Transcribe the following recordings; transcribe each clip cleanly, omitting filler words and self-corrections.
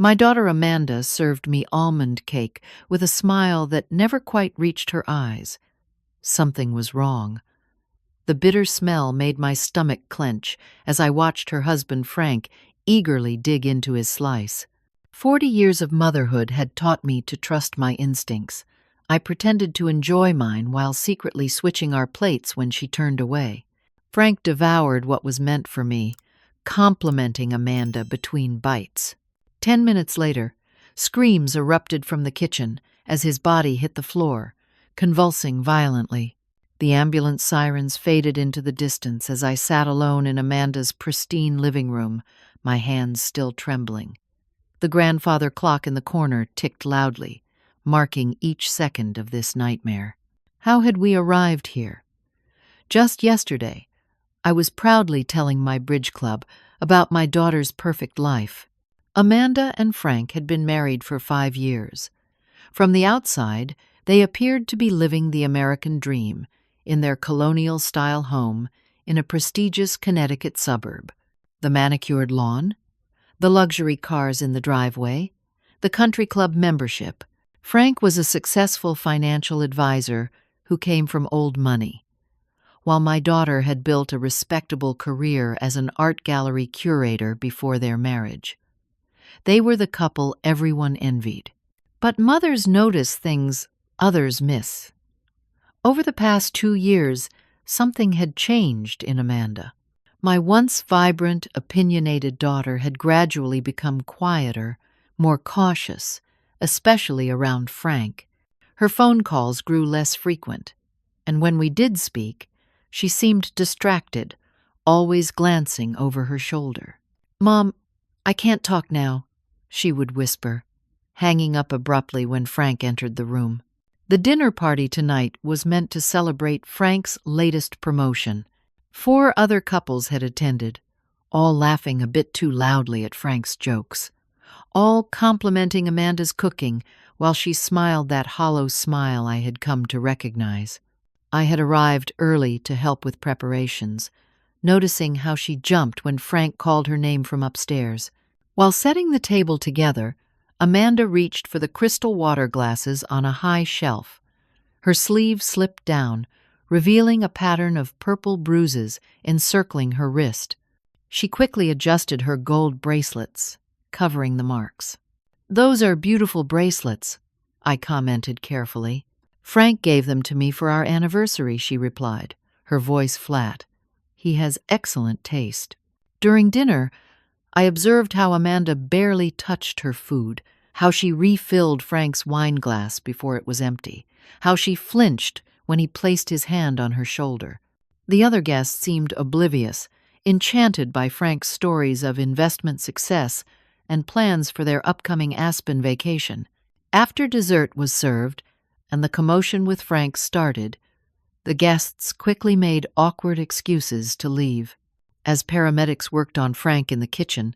My daughter Amanda served me almond cake with a smile that never quite reached her eyes. Something was wrong. The bitter smell made my stomach clench as I watched her husband Frank eagerly dig into his slice. 40 years of motherhood had taught me to trust my instincts. I pretended to enjoy mine while secretly switching our plates when she turned away. Frank devoured what was meant for me, complimenting Amanda between bites. 10 minutes later, screams erupted from the kitchen as his body hit the floor, convulsing violently. The ambulance sirens faded into the distance as I sat alone in Amanda's pristine living room, my hands still trembling. The grandfather clock in the corner ticked loudly, marking each second of this nightmare. How had we arrived here? Just yesterday, I was proudly telling my bridge club about my daughter's perfect life. Amanda and Frank had been married for 5 years. From the outside, they appeared to be living the American dream in their colonial-style home in a prestigious Connecticut suburb. The manicured lawn, the luxury cars in the driveway, the country club membership. Frank was a successful financial advisor who came from old money, while my daughter had built a respectable career as an art gallery curator before their marriage. They were the couple everyone envied. But mothers notice things others miss. Over the past 2 years, something had changed in Amanda. My once vibrant, opinionated daughter had gradually become quieter, more cautious, especially around Frank. Her phone calls grew less frequent, and when we did speak, she seemed distracted, always glancing over her shoulder. "Mom, I can't talk now," she would whisper, hanging up abruptly when Frank entered the room. The dinner party tonight was meant to celebrate Frank's latest promotion. 4 other couples had attended, all laughing a bit too loudly at Frank's jokes, all complimenting Amanda's cooking while she smiled that hollow smile I had come to recognize. I had arrived early to help with preparations, noticing how she jumped when Frank called her name from upstairs. While setting the table together, Amanda reached for the crystal water glasses on a high shelf. Her sleeve slipped down, revealing a pattern of purple bruises encircling her wrist. She quickly adjusted her gold bracelets, covering the marks. "Those are beautiful bracelets," I commented carefully. "Frank gave them to me for our anniversary," she replied, her voice flat. "He has excellent taste." During dinner, I observed how Amanda barely touched her food, how she refilled Frank's wine glass before it was empty, how she flinched when he placed his hand on her shoulder. The other guests seemed oblivious, enchanted by Frank's stories of investment success and plans for their upcoming Aspen vacation. After dessert was served and the commotion with Frank started, the guests quickly made awkward excuses to leave. As paramedics worked on Frank in the kitchen,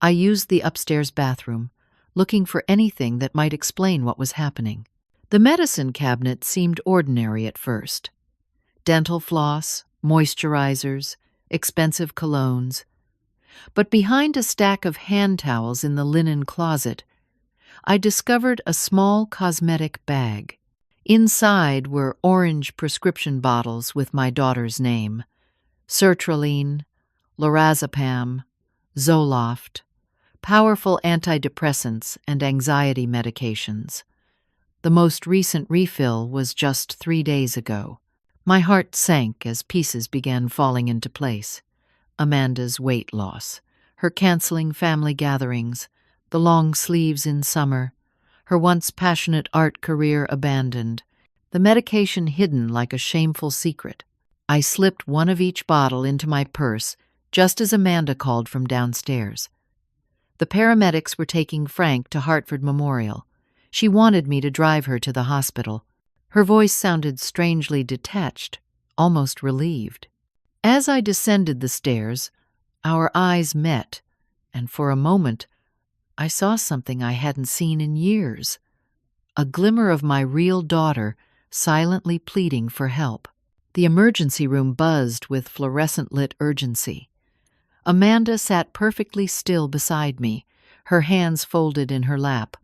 I used the upstairs bathroom, looking for anything that might explain what was happening. The medicine cabinet seemed ordinary at first. Dental floss, moisturizers, expensive colognes. But behind a stack of hand towels in the linen closet, I discovered a small cosmetic bag. Inside were orange prescription bottles with my daughter's name: sertraline, lorazepam, Zoloft, powerful antidepressants and anxiety medications. The most recent refill was just 3 days ago. My heart sank as pieces began falling into place. Amanda's weight loss, her canceling family gatherings, the long sleeves in summer, her once passionate art career abandoned, the medication hidden like a shameful secret. I slipped one of each bottle into my purse just as Amanda called from downstairs. The paramedics were taking Frank to Hartford Memorial. She wanted me to drive her to the hospital. Her voice sounded strangely detached, almost relieved. As I descended the stairs, our eyes met, and for a moment, I saw something I hadn't seen in years. A glimmer of my real daughter silently pleading for help. The emergency room buzzed with fluorescent-lit urgency. Amanda sat perfectly still beside me, her hands folded in her lap,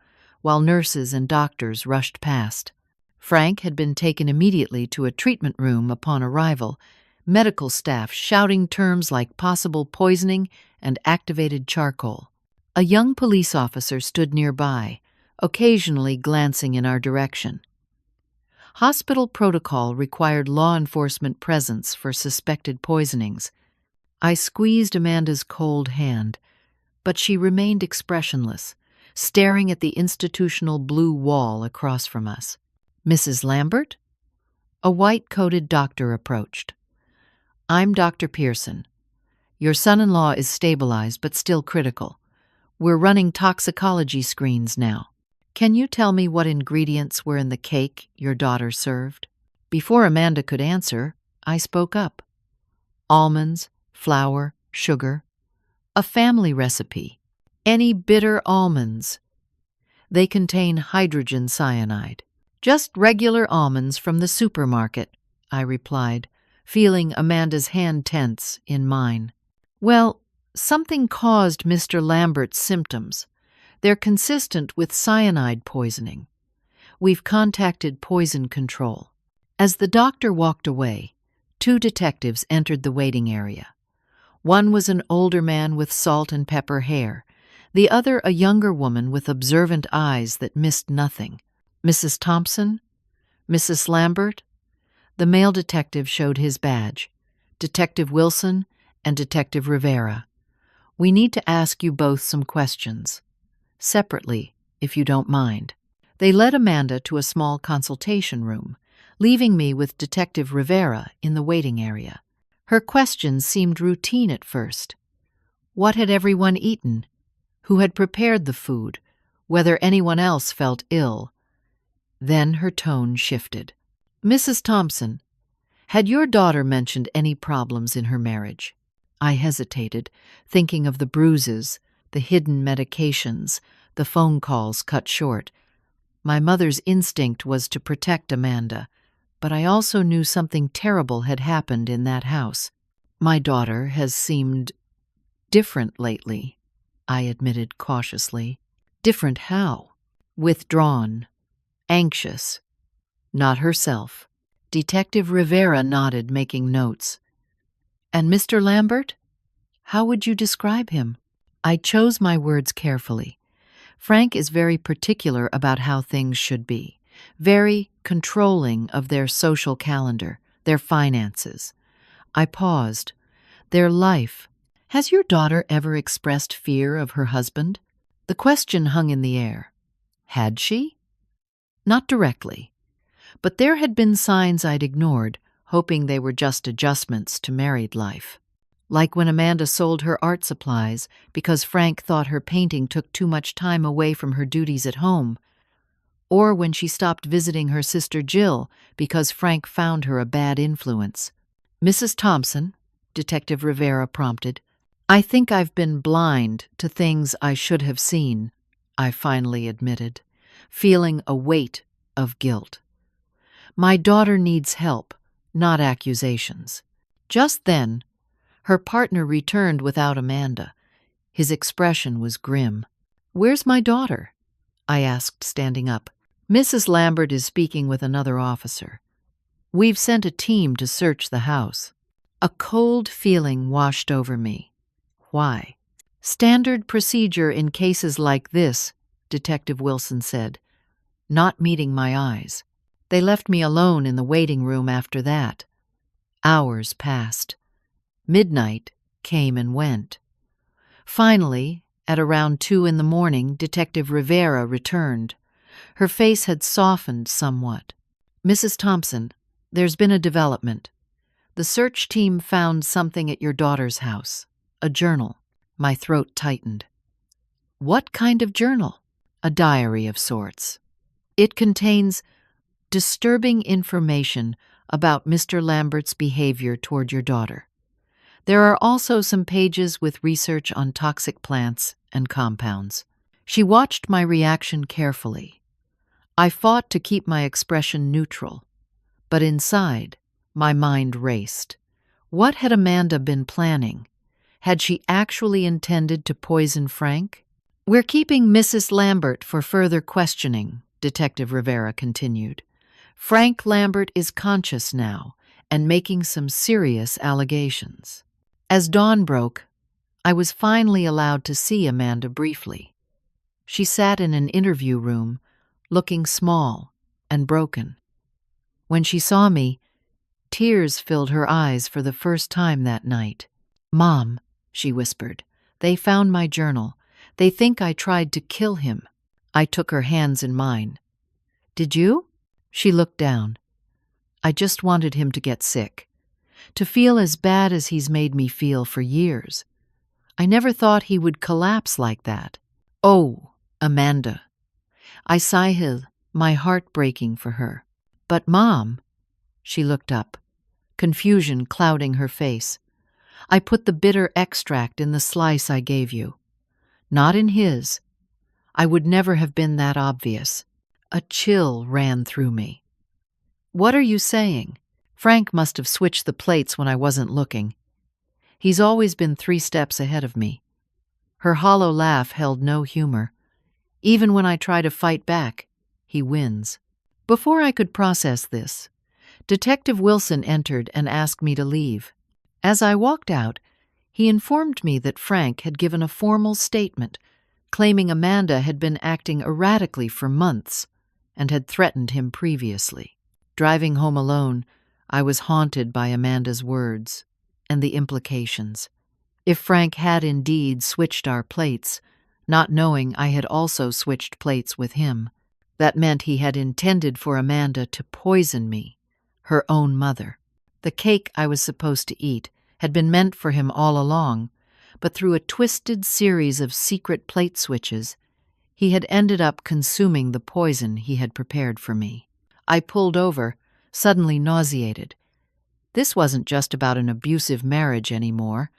while nurses and doctors rushed past. Frank had been taken immediately to a treatment room upon arrival, medical staff shouting terms like possible poisoning and activated charcoal. A young police officer stood nearby, occasionally glancing in our direction. Hospital protocol required law enforcement presence for suspected poisonings. I squeezed Amanda's cold hand, but she remained expressionless, staring at the institutional blue wall across from us. "Mrs. Lambert?" A white-coated doctor approached. "I'm Dr. Pearson. Your son-in-law is stabilized but still critical. We're running toxicology screens now. Can you tell me what ingredients were in the cake your daughter served?" Before Amanda could answer, I spoke up. "Almonds, flour, sugar. A family recipe. Any bitter almonds. They contain hydrogen cyanide. Just regular almonds from the supermarket," I replied, feeling Amanda's hand tense in mine. "Well, something caused Mr. Lambert's symptoms. They're consistent with cyanide poisoning. We've contacted poison control." As the doctor walked away, 2 detectives entered the waiting area. One was an older man with salt and pepper hair, the other a younger woman with observant eyes that missed nothing. "Mrs. Thompson? Mrs. Lambert?" The male detective showed his badge. "Detective Wilson and Detective Rivera. We need to ask you both some questions. Separately, if you don't mind." They led Amanda to a small consultation room, leaving me with Detective Rivera in the waiting area. Her questions seemed routine at first. What had everyone eaten? Who had prepared the food? Whether anyone else felt ill? Then her tone shifted. "Mrs. Thompson, had your daughter mentioned any problems in her marriage?" I hesitated, thinking of the bruises, the hidden medications, the phone calls cut short. My mother's instinct was to protect Amanda, but I also knew something terrible had happened in that house. "My daughter has seemed different lately," I admitted cautiously. "Different how?" "Withdrawn. Anxious. Not herself." Detective Rivera nodded, making notes. "And Mr. Lambert? How would you describe him?" I chose my words carefully. Frank is very particular about how things should be, very controlling of their social calendar, their finances. I paused. "Their life. Has your daughter ever expressed fear of her husband?" The question hung in the air. Had she? Not directly, but there had been signs I'd ignored, hoping they were just adjustments to married life. Like when Amanda sold her art supplies because Frank thought her painting took too much time away from her duties at home, or when she stopped visiting her sister Jill because Frank found her a bad influence. "Mrs. Thompson," Detective Rivera prompted, "I think I've been blind to things I should have seen," I finally admitted, feeling a weight of guilt. "My daughter needs help, not accusations." Just then, her partner returned without Amanda. His expression was grim. "Where's my daughter?" I asked, standing up. "Mrs. Lambert is speaking with another officer. We've sent a team to search the house." A cold feeling washed over me. Why? "Standard procedure in cases like this," Detective Wilson said, not meeting my eyes. They left me alone in the waiting room after that. Hours passed. Midnight came and went. Finally, at around 2 in the morning, Detective Rivera returned. Her face had softened somewhat. "Mrs. Thompson, there's been a development. The search team found something at your daughter's house. A journal." My throat tightened. "What kind of journal?" "A diary of sorts. It contains disturbing information about Mr. Lambert's behavior toward your daughter. There are also some pages with research on toxic plants and compounds." She watched my reaction carefully. I fought to keep my expression neutral, but inside, my mind raced. What had Amanda been planning? Had she actually intended to poison Frank? We're keeping Mrs. Lambert for further questioning, Detective Rivera continued. Frank Lambert is conscious now and making some serious allegations. As dawn broke, I was finally allowed to see Amanda briefly. She sat in an interview room, looking small and broken. When she saw me, tears filled her eyes for the first time that night. "Mom," she whispered, "they found my journal. They think I tried to kill him." I took her hands in mine. "Did you?" She looked down. "I just wanted him to get sick, to feel as bad as he's made me feel for years. I never thought he would collapse like that." "Oh, Amanda." I sighed, my heart breaking for her. "But Mom," she looked up, confusion clouding her face. "I put the bitter extract in the slice I gave you. Not in his. I would never have been that obvious." A chill ran through me. "What are you saying?" Frank must have switched the plates when I wasn't looking. He's always been 3 steps ahead of me. Her hollow laugh held no humor. Even when I try to fight back, he wins. Before I could process this, Detective Wilson entered and asked me to leave. As I walked out, he informed me that Frank had given a formal statement, claiming Amanda had been acting erratically for months and had threatened him previously. Driving home alone, I was haunted by Amanda's words and the implications. If Frank had indeed switched our plates, not knowing I had also switched plates with him, that meant he had intended for Amanda to poison me, her own mother. The cake I was supposed to eat had been meant for him all along, but through a twisted series of secret plate switches, he had ended up consuming the poison he had prepared for me. I pulled over, suddenly nauseated. This wasn't just about an abusive marriage anymore.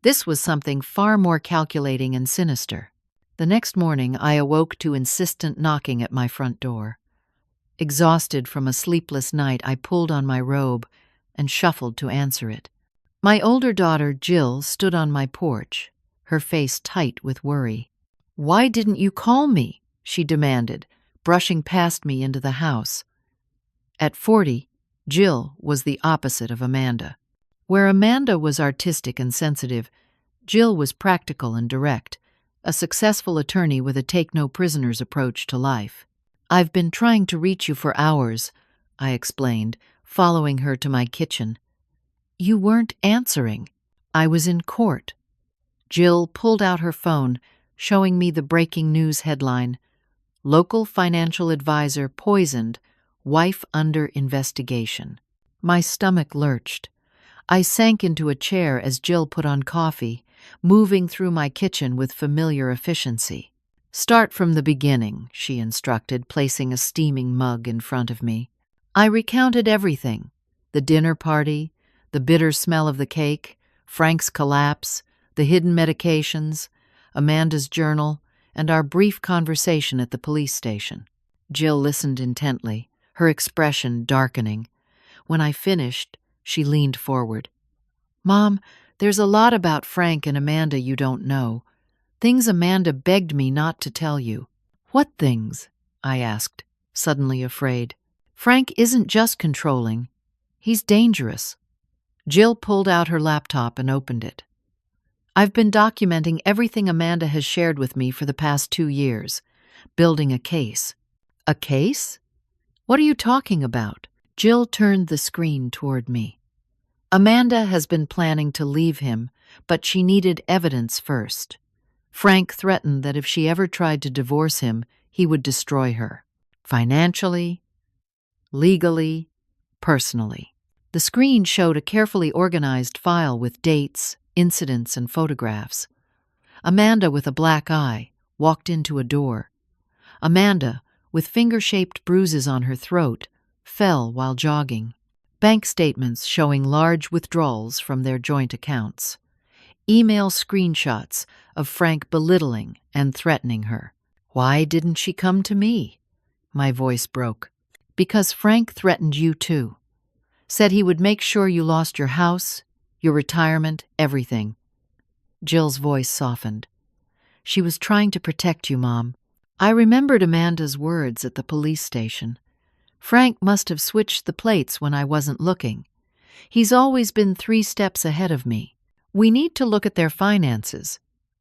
This was something far more calculating and sinister. The next morning, I awoke to insistent knocking at my front door. Exhausted from a sleepless night, I pulled on my robe and shuffled to answer it. My older daughter, Jill, stood on my porch, her face tight with worry. "Why didn't you call me?" she demanded, brushing past me into the house. At 40, Jill was the opposite of Amanda. Where Amanda was artistic and sensitive, Jill was practical and direct, a successful attorney with a take-no-prisoners approach to life. "I've been trying to reach you for hours," I explained, following her to my kitchen. "You weren't answering. I was in court." Jill pulled out her phone, showing me the breaking news headline, "Local financial advisor poisoned, wife under investigation." My stomach lurched. I sank into a chair as Jill put on coffee, moving through my kitchen with familiar efficiency. "Start from the beginning," she instructed, placing a steaming mug in front of me. I recounted everything: the dinner party, the bitter smell of the cake, Frank's collapse, the hidden medications, Amanda's journal, and our brief conversation at the police station. Jill listened intently, her expression darkening. When I finished, she leaned forward. "Mom, there's a lot about Frank and Amanda you don't know. Things Amanda begged me not to tell you." "What things?" I asked, suddenly afraid. "Frank isn't just controlling. He's dangerous." Jill pulled out her laptop and opened it. "I've been documenting everything Amanda has shared with me for the past 2 years, building a case." "A case? What are you talking about?" Jill turned the screen toward me. "Amanda has been planning to leave him, but she needed evidence first. Frank threatened that if she ever tried to divorce him, he would destroy her. Financially, legally, personally." The screen showed a carefully organized file with dates, incidents, and photographs. Amanda, with a black eye, walked into a door. Amanda, with finger-shaped bruises on her throat, fell while jogging. Bank statements showing large withdrawals from their joint accounts. Email screenshots of Frank belittling and threatening her. "Why didn't she come to me?" My voice broke. "Because Frank threatened you too. Said he would make sure you lost your house, your retirement, everything." Jill's voice softened. She was trying to protect you, Mom. I remembered Amanda's words at the police station. Frank must have switched the plates when I wasn't looking. He's always been 3 steps ahead of me. We need to look at their finances,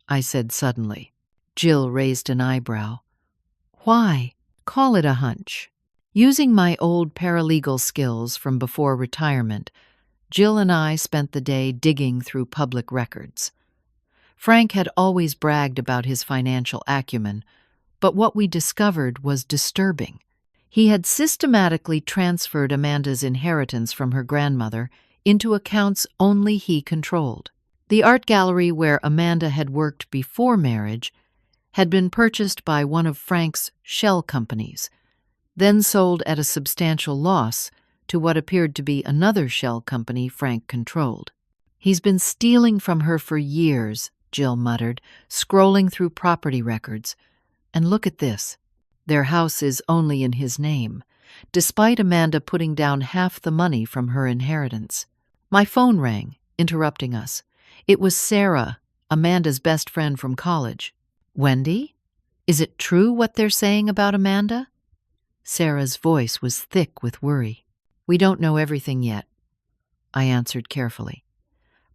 I said suddenly. Jill raised an eyebrow. Why? Call it a hunch. Using my old paralegal skills from before retirement, Jill and I spent the day digging through public records. Frank had always bragged about his financial acumen, but what we discovered was disturbing. He had systematically transferred Amanda's inheritance from her grandmother into accounts only he controlled. The art gallery where Amanda had worked before marriage had been purchased by one of Frank's shell companies, then sold at a substantial loss to what appeared to be another shell company Frank controlled. He's been stealing from her for years, Jill muttered, scrolling through property records. And look at this. Their house is only in his name, despite Amanda putting down half the money from her inheritance. My phone rang, interrupting us. It was Sarah, Amanda's best friend from college. Wendy? Is it true what they're saying about Amanda? Sarah's voice was thick with worry. We don't know everything yet, I answered carefully.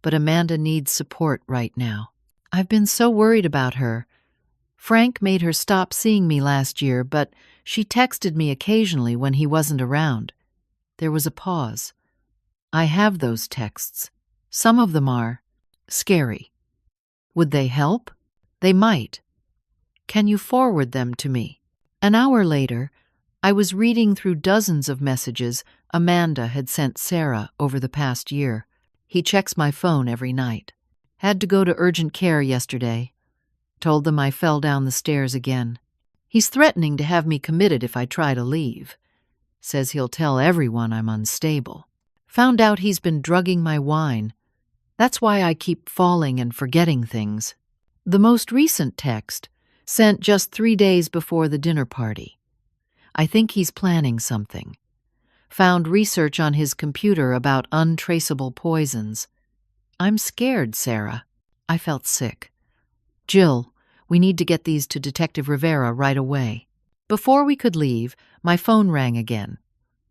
But Amanda needs support right now. I've been so worried about her. Frank made her stop seeing me last year, but she texted me occasionally when he wasn't around. There was a pause. I have those texts. Some of them are scary. Would they help? They might. Can you forward them to me? An hour later, I was reading through dozens of messages Amanda had sent Sarah over the past year. He checks my phone every night. Had to go to urgent care yesterday. Told them I fell down the stairs again. He's threatening to have me committed if I try to leave. Says he'll tell everyone I'm unstable. Found out he's been drugging my wine. That's why I keep falling and forgetting things. The most recent text, sent just 3 days before the dinner party. I think he's planning something. Found research on his computer about untraceable poisons. I'm scared, Sarah. I felt sick. Jill, we need to get these to Detective Rivera right away. Before we could leave, my phone rang again.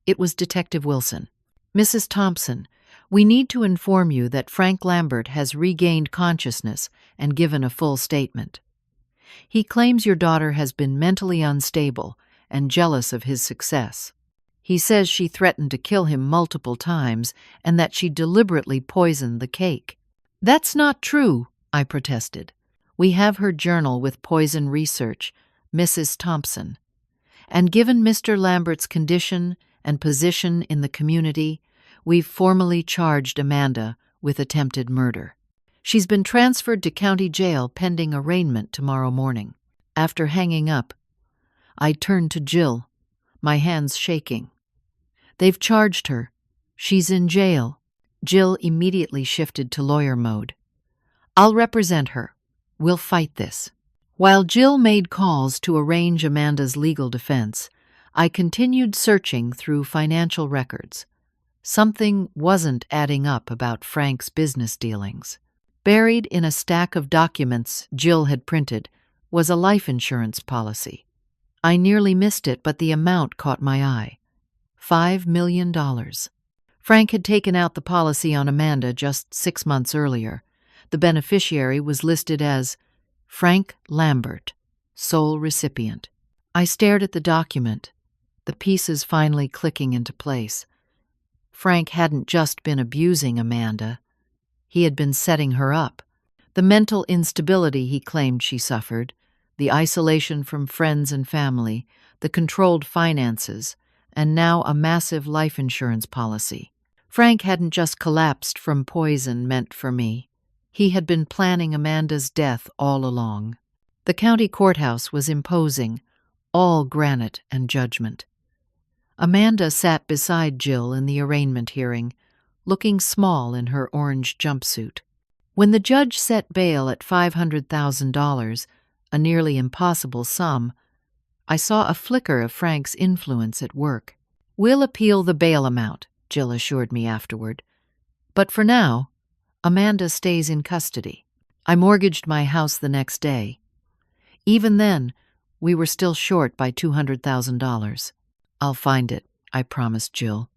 It was Detective Wilson. Mrs. Thompson, we need to inform you that Frank Lambert has regained consciousness and given a full statement. He claims your daughter has been mentally unstable and jealous of his success. He says she threatened to kill him multiple times and that she deliberately poisoned the cake. That's not true, I protested. We have her journal with poison research, Mrs. Thompson. And given Mr. Lambert's condition and position in the community, we've formally charged Amanda with attempted murder. She's been transferred to county jail pending arraignment tomorrow morning. After hanging up, I turned to Jill, my hands shaking. They've charged her. She's in jail. Jill immediately shifted to lawyer mode. I'll represent her. We'll fight this. While Jill made calls to arrange Amanda's legal defense, I continued searching through financial records. Something wasn't adding up about Frank's business dealings. Buried in a stack of documents Jill had printed was a life insurance policy. I nearly missed it, but the amount caught my eye. $5 million. Frank had taken out the policy on Amanda just 6 months earlier. The beneficiary was listed as Frank Lambert, sole recipient. I stared at the document, the pieces finally clicking into place. Frank hadn't just been abusing Amanda. He had been setting her up. The mental instability he claimed she suffered, the isolation from friends and family, the controlled finances, and now a massive life insurance policy. Frank hadn't just collapsed from poison meant for me. He had been planning Amanda's death all along. The county courthouse was imposing, all granite and judgment. Amanda sat beside Jill in the arraignment hearing, looking small in her orange jumpsuit. When the judge set bail at $500,000, a nearly impossible sum, I saw a flicker of Frank's influence at work. We'll appeal the bail amount, Jill assured me afterward. But for now, Amanda stays in custody. I mortgaged my house the next day. Even then, we were still short by $200,000. I'll find it, I promised Jill.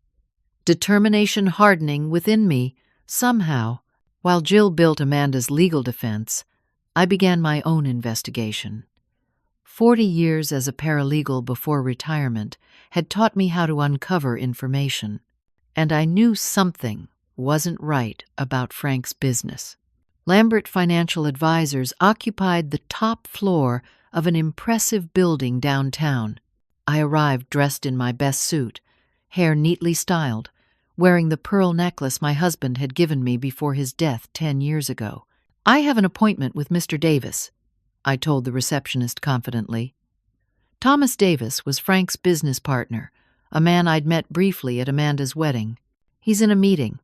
Determination hardening within me, somehow. While Jill built Amanda's legal defense, I began my own investigation. 40 years as a paralegal before retirement had taught me how to uncover information, and I knew something wasn't right about Frank's business. Lambert Financial Advisors occupied the top floor of an impressive building downtown. I arrived dressed in my best suit, hair neatly styled, wearing the pearl necklace my husband had given me before his death 10 years ago. "I have an appointment with Mr. Davis," I told the receptionist confidently. Thomas Davis was Frank's business partner, a man I'd met briefly at Amanda's wedding. "He's in a meeting,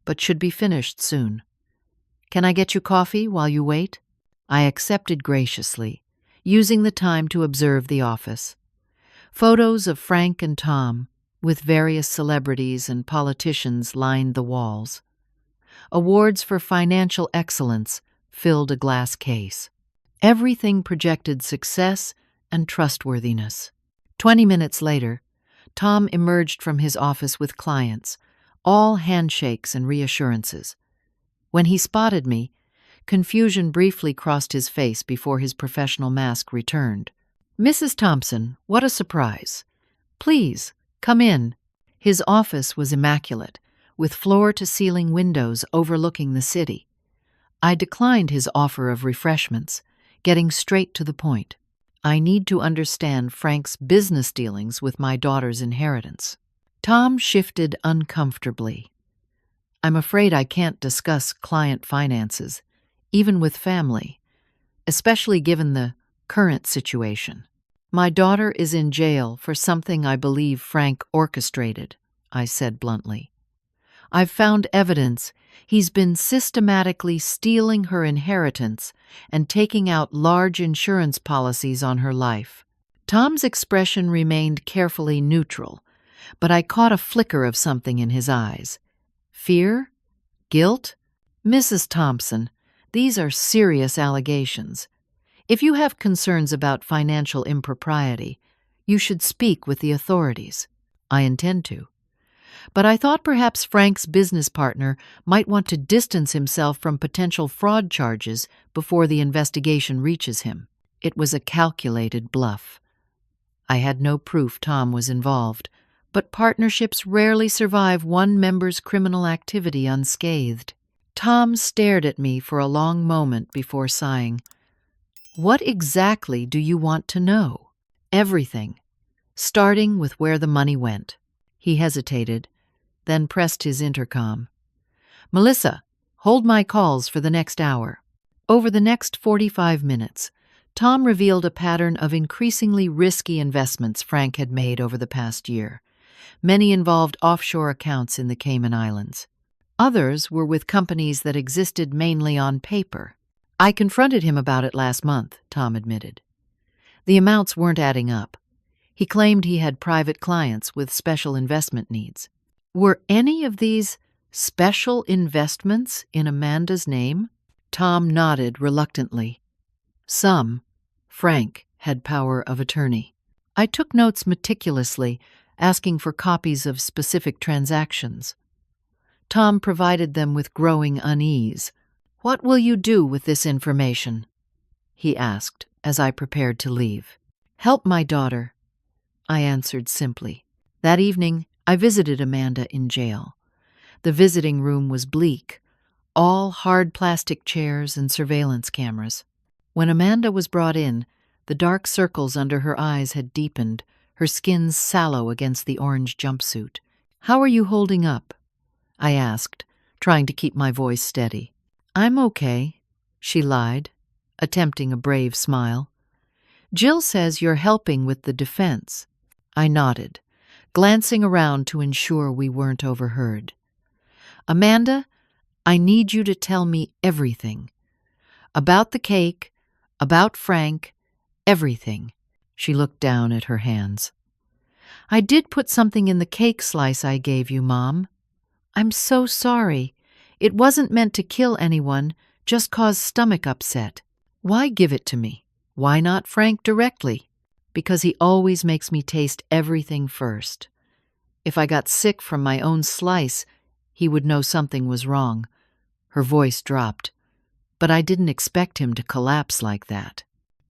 but should be finished soon. Can I get you coffee while you wait?" I accepted graciously, using the time to observe the office. Photos of Frank and Tom, with various celebrities and politicians, lined the walls. Awards for financial excellence filled a glass case. Everything projected success and trustworthiness. 20 minutes later, Tom emerged from his office with clients, all handshakes and reassurances. When he spotted me, confusion briefly crossed his face before his professional mask returned. "Mrs. Thompson, what a surprise. Please, come in." His office was immaculate, with floor-to-ceiling windows overlooking the city. I declined his offer of refreshments, getting straight to the point. "I need to understand Frank's business dealings with my daughter's inheritance." Tom shifted uncomfortably. "I'm afraid I can't discuss client finances, even with family, especially given the current situation. My daughter is in jail for something I believe Frank orchestrated," I said bluntly. "I've found evidence he's been systematically stealing her inheritance and taking out large insurance policies on her life." Tom's expression remained carefully neutral, but I caught a flicker of something in his eyes. Fear? Guilt? "Mrs. Thompson, these are serious allegations. If you have concerns about financial impropriety, you should speak with the authorities." "I intend to. But I thought perhaps Frank's business partner might want to distance himself from potential fraud charges before the investigation reaches him." It was a calculated bluff. I had no proof Tom was involved, but partnerships rarely survive one member's criminal activity unscathed. Tom stared at me for a long moment before sighing. "What exactly do you want to know?" "Everything, starting with where the money went." He hesitated, then pressed his intercom. "Melissa, hold my calls for the next hour." Over the next 45 minutes, Tom revealed a pattern of increasingly risky investments Frank had made over the past year. Many involved offshore accounts in the Cayman Islands. Others were with companies that existed mainly on paper. "I confronted him about it last month," Tom admitted. "The amounts weren't adding up. He claimed he had private clients with special investment needs." "Were any of these special investments in Amanda's name?" Tom nodded reluctantly. "Some. Frank had power of attorney." I took notes meticulously, asking for copies of specific transactions. Tom provided them with growing unease. "What will you do with this information?" he asked as I prepared to leave. "Help my daughter," I answered simply. That evening, I visited Amanda in jail. The visiting room was bleak, all hard plastic chairs and surveillance cameras. When Amanda was brought in, the dark circles under her eyes had deepened, her skin sallow against the orange jumpsuit. "How are you holding up?" I asked, trying to keep my voice steady. "I'm okay," she lied, attempting a brave smile. "Jill says you're helping with the defense." I nodded, glancing around to ensure we weren't overheard. "Amanda, I need you to tell me everything. About the cake, about Frank, everything." She looked down at her hands. "I did put something in the cake slice I gave you, Mom. I'm so sorry. It wasn't meant to kill anyone, just cause stomach upset." "Why give it to me? Why not Frank directly? Because he always makes me taste everything first. If I got sick from my own slice, he would know something was wrong. Her voice dropped. But I didn't expect him to collapse like that.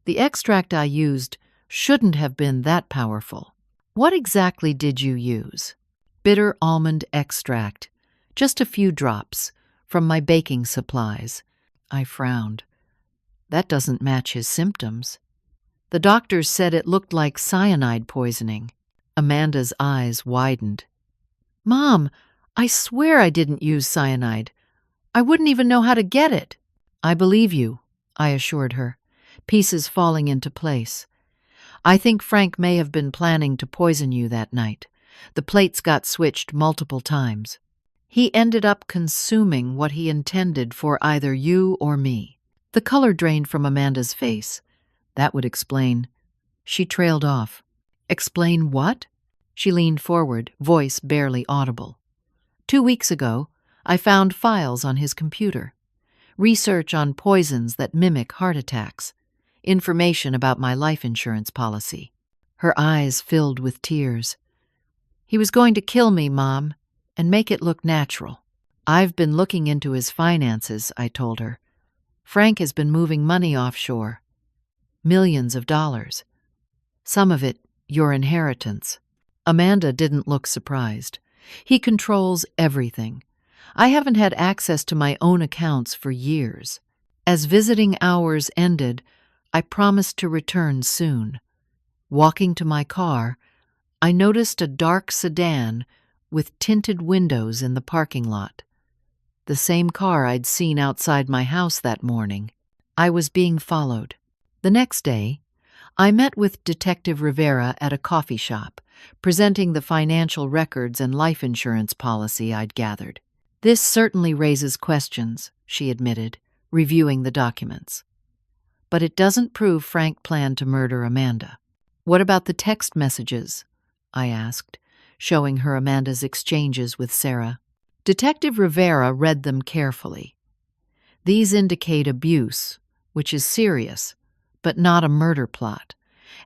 The extract I used shouldn't have been that powerful. What exactly did you use? Bitter almond extract. Just a few drops, from my baking supplies. I frowned. That doesn't match his symptoms. The doctors said it looked like cyanide poisoning. Amanda's eyes widened. Mom, I swear I didn't use cyanide. I wouldn't even know how to get it. I believe you, I assured her, pieces falling into place. I think Frank may have been planning to poison you that night. The plates got switched multiple times. He ended up consuming what he intended for either you or me. The color drained from Amanda's face. That would explain. She trailed off. Explain what? She leaned forward, voice barely audible. 2 weeks ago, I found files on his computer. Research on poisons that mimic heart attacks. Information about my life insurance policy. Her eyes filled with tears. He was going to kill me, Mom, and make it look natural. I've been looking into his finances, I told her. Frank has been moving money offshore. Millions of dollars. Some of it, your inheritance. Amanda didn't look surprised. He controls everything. I haven't had access to my own accounts for years. As visiting hours ended, I promised to return soon. Walking to my car, I noticed a dark sedan with tinted windows in the parking lot. The same car I'd seen outside my house that morning. I was being followed. The next day, I met with Detective Rivera at a coffee shop, presenting the financial records and life insurance policy I'd gathered. This certainly raises questions, she admitted, reviewing the documents. But it doesn't prove Frank planned to murder Amanda. What about the text messages? I asked, showing her Amanda's exchanges with Sarah. Detective Rivera read them carefully. These indicate abuse, which is serious, but not a murder plot.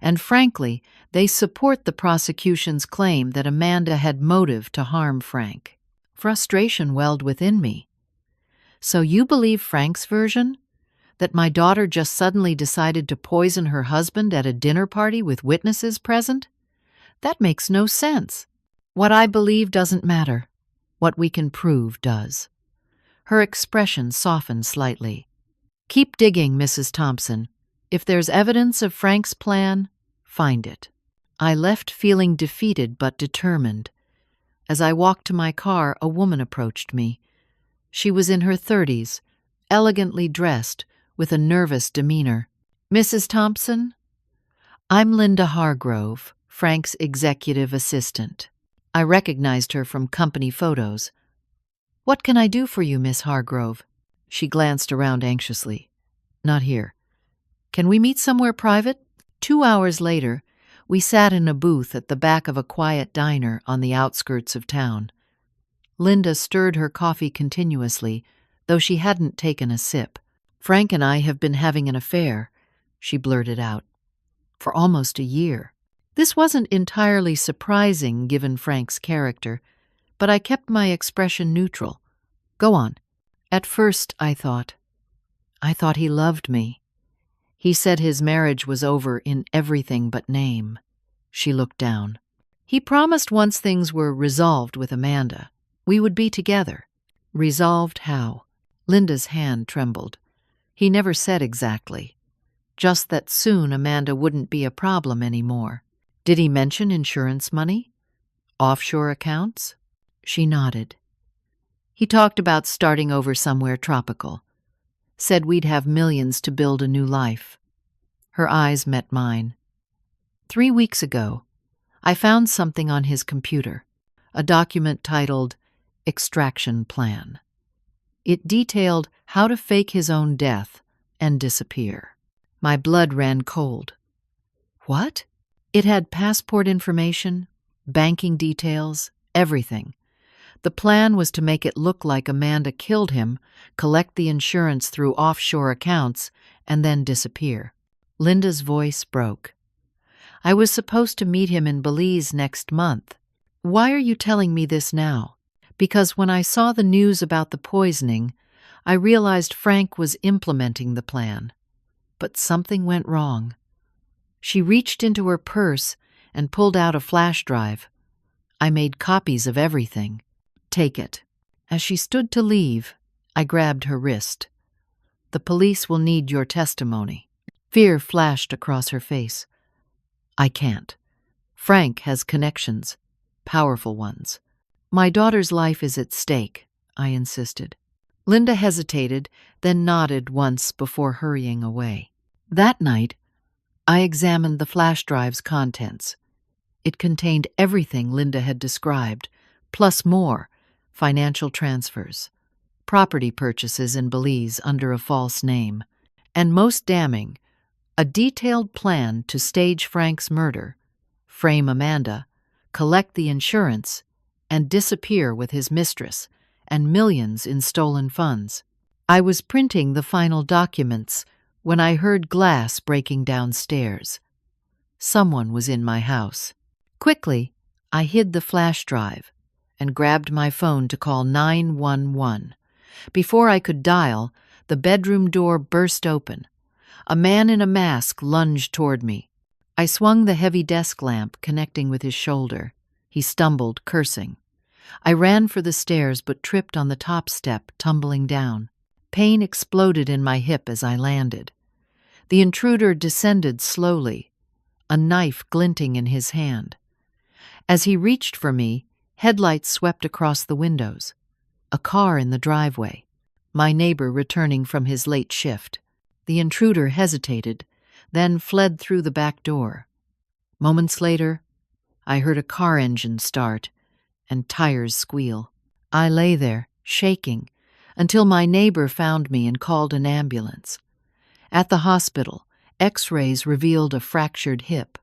And frankly, they support the prosecution's claim that Amanda had motive to harm Frank. Frustration welled within me. So you believe Frank's version? That my daughter just suddenly decided to poison her husband at a dinner party with witnesses present? That makes no sense. What I believe doesn't matter. What we can prove does. Her expression softened slightly. Keep digging, Mrs. Thompson. If there's evidence of Frank's plan, find it. I left feeling defeated but determined. As I walked to my car, a woman approached me. She was in her 30s, elegantly dressed, with a nervous demeanor. Mrs. Thompson? I'm Linda Hargrove, Frank's executive assistant. I recognized her from company photos. What can I do for you, Miss Hargrove? She glanced around anxiously. Not here. Can we meet somewhere private? 2 hours later, we sat in a booth at the back of a quiet diner on the outskirts of town. Linda stirred her coffee continuously, though she hadn't taken a sip. Frank and I have been having an affair, she blurted out. For almost a year. This wasn't entirely surprising given Frank's character, but I kept my expression neutral. Go on. At first, I thought he loved me. He said his marriage was over in everything but name. She looked down. He promised once things were resolved with Amanda, we would be together. Resolved how? Linda's hand trembled. He never said exactly. Just that soon Amanda wouldn't be a problem anymore. Did he mention insurance money? Offshore accounts? She nodded. He talked about starting over somewhere tropical. Said we'd have millions to build a new life. Her eyes met mine. 3 weeks ago, I found something on his computer, a document titled Extraction Plan. It detailed how to fake his own death and disappear. My blood ran cold. What? It had passport information, banking details, everything. The plan was to make it look like Amanda killed him, collect the insurance through offshore accounts, and then disappear. Linda's voice broke. I was supposed to meet him in Belize next month. Why are you telling me this now? Because when I saw the news about the poisoning, I realized Frank was implementing the plan. But something went wrong. She reached into her purse and pulled out a flash drive. I made copies of everything. Take it. As she stood to leave, I grabbed her wrist. The police will need your testimony. Fear flashed across her face. I can't. Frank has connections, powerful ones. My daughter's life is at stake, I insisted. Linda hesitated, then nodded once before hurrying away. That night, I examined the flash drive's contents. It contained everything Linda had described, plus more: financial transfers, property purchases in Belize under a false name, and most damning, a detailed plan to stage Frank's murder, frame Amanda, collect the insurance, and disappear with his mistress and millions in stolen funds. I was printing the final documents when I heard glass breaking downstairs. Someone was in my house. Quickly, I hid the flash drive and grabbed my phone to call 911. Before I could dial, the bedroom door burst open. A man in a mask lunged toward me. I swung the heavy desk lamp, connecting with his shoulder. He stumbled, cursing. I ran for the stairs but tripped on the top step, tumbling down. Pain exploded in my hip as I landed. The intruder descended slowly, a knife glinting in his hand. As he reached for me, headlights swept across the windows. A car in the driveway. My neighbor returning from his late shift. The intruder hesitated, then fled through the back door. Moments later, I heard a car engine start and tires squeal. I lay there, shaking, until my neighbor found me and called an ambulance. At the hospital, X-rays revealed a fractured hip.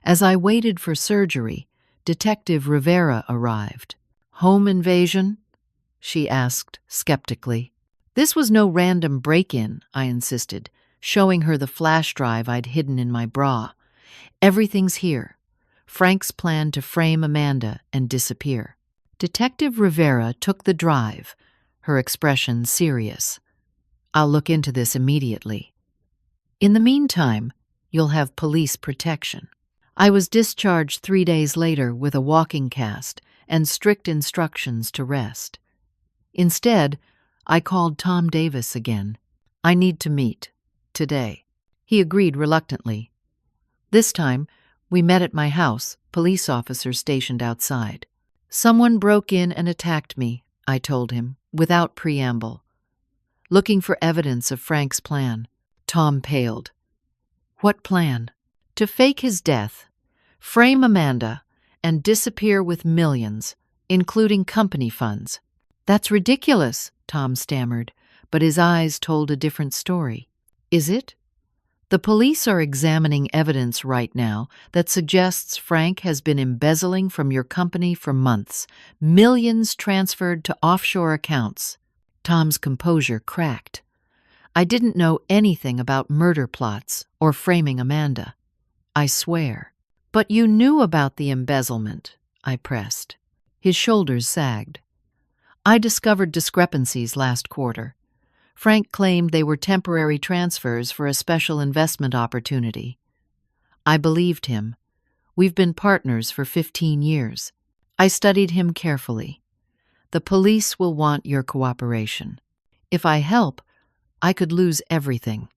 As I waited for surgery, Detective Rivera arrived. "Home invasion?" she asked skeptically. "This was no random break-in," I insisted, showing her the flash drive I'd hidden in my bra. "Everything's here. Frank's plan to frame Amanda and disappear." Detective Rivera took the drive, her expression serious. "I'll look into this immediately. In the meantime, you'll have police protection." I was discharged 3 days later with a walking cast and strict instructions to rest. Instead, I called Tom Davis again. "I need to meet. Today." He agreed reluctantly. This time, we met at my house, police officers stationed outside. "Someone broke in and attacked me," I told him, without preamble. "Looking for evidence of Frank's plan." Tom paled. "What plan?" "To fake his death, frame Amanda, and disappear with millions, including company funds." "That's ridiculous," Tom stammered, but his eyes told a different story. "Is it? The police are examining evidence right now that suggests Frank has been embezzling from your company for months, millions transferred to offshore accounts." Tom's composure cracked. "I didn't know anything about murder plots or framing Amanda. I swear." "But you knew about the embezzlement," I pressed. His shoulders sagged. "I discovered discrepancies last quarter. Frank claimed they were temporary transfers for a special investment opportunity. I believed him. We've been partners for 15 years. I studied him carefully. The police will want your cooperation. If I help, I could lose everything.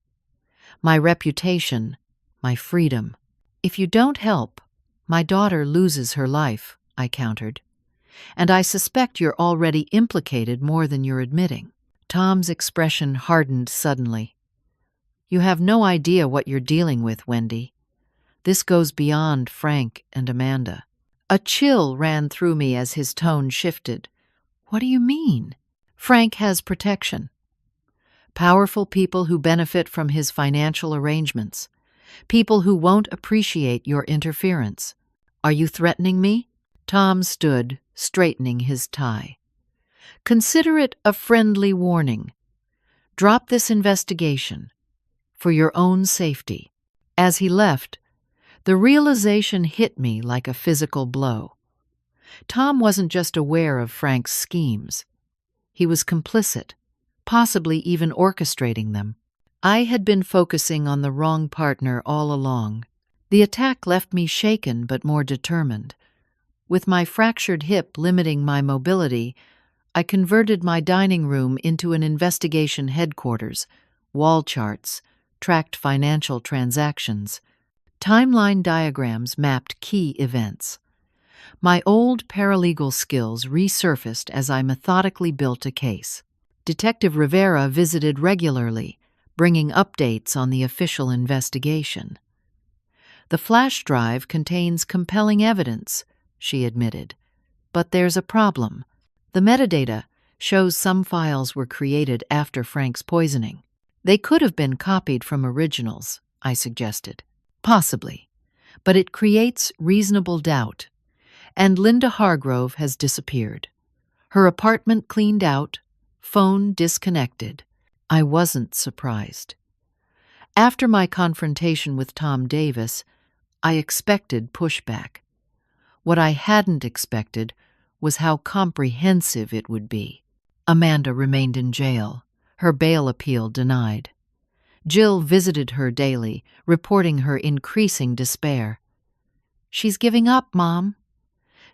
My reputation, my freedom. If you don't help, my daughter loses her life," I countered. "And I suspect you're already implicated more than you're admitting." Tom's expression hardened suddenly. "You have no idea what you're dealing with, Wendy. This goes beyond Frank and Amanda." A chill ran through me as his tone shifted. "What do you mean?" "Frank has protection. Powerful people who benefit from his financial arrangements. People who won't appreciate your interference. Are you threatening me?" Tom stood, straightening his tie. "Consider it a friendly warning. Drop this investigation. for your own safety." As he left, the realization hit me like a physical blow. Tom wasn't just aware of Frank's schemes. He was complicit, possibly even orchestrating them. I had been focusing on the wrong partner all along. The attack left me shaken but more determined. With my fractured hip limiting my mobility, I converted my dining room into an investigation headquarters, wall charts, tracked financial transactions. Timeline diagrams mapped key events. My old paralegal skills resurfaced as I methodically built a case. Detective Rivera visited regularly, bringing updates on the official investigation. "The flash drive contains compelling evidence," she admitted. "But there's a problem. The metadata shows some files were created after Frank's poisoning. They could have been copied from originals," I suggested. "Possibly, but it creates reasonable doubt. And Linda Hargrove has disappeared. Her apartment cleaned out, phone disconnected." I wasn't surprised. After my confrontation with Tom Davis, I expected pushback. What I hadn't expected was how comprehensive it would be. Amanda remained in jail, her bail appeal denied. Jill visited her daily, reporting her increasing despair. "She's giving up, Mom.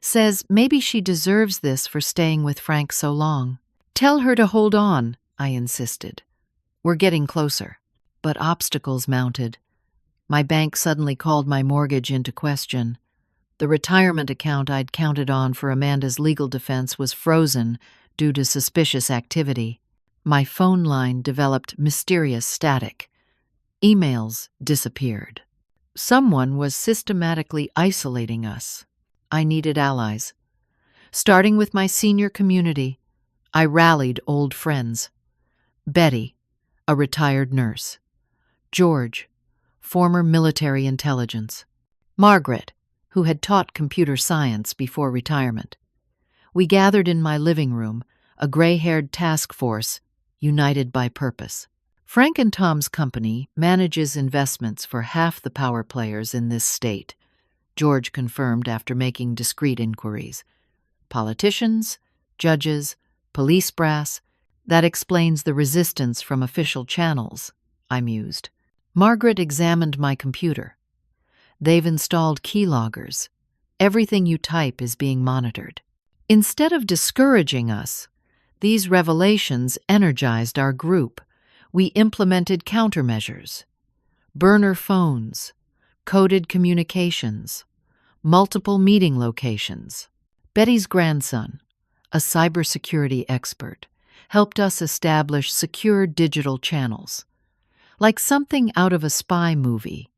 Says maybe she deserves this for staying with Frank so long." "Tell her to hold on," I insisted. "We're getting closer." But obstacles mounted. My bank suddenly called my mortgage into question. The retirement account I'd counted on for Amanda's legal defense was frozen due to suspicious activity. My phone line developed mysterious static. Emails disappeared. Someone was systematically isolating us. I needed allies. Starting with my senior community, I rallied old friends. Betty, a retired nurse. George, former military intelligence. Margaret, who had taught computer science before retirement. We gathered in my living room, a gray-haired task force, united by purpose. Frank and Tom's company manages investments for half the power players in this state, George confirmed after making discreet inquiries. Politicians, judges, police brass, that explains the resistance from official channels, I mused. Margaret examined my computer. They've installed keyloggers. Everything you type is being monitored. Instead of discouraging us, these revelations energized our group. We implemented countermeasures. Burner phones, coded communications, multiple meeting locations. Betty's grandson, a cybersecurity expert, helped us establish secure digital channels. Like something out of a spy movie,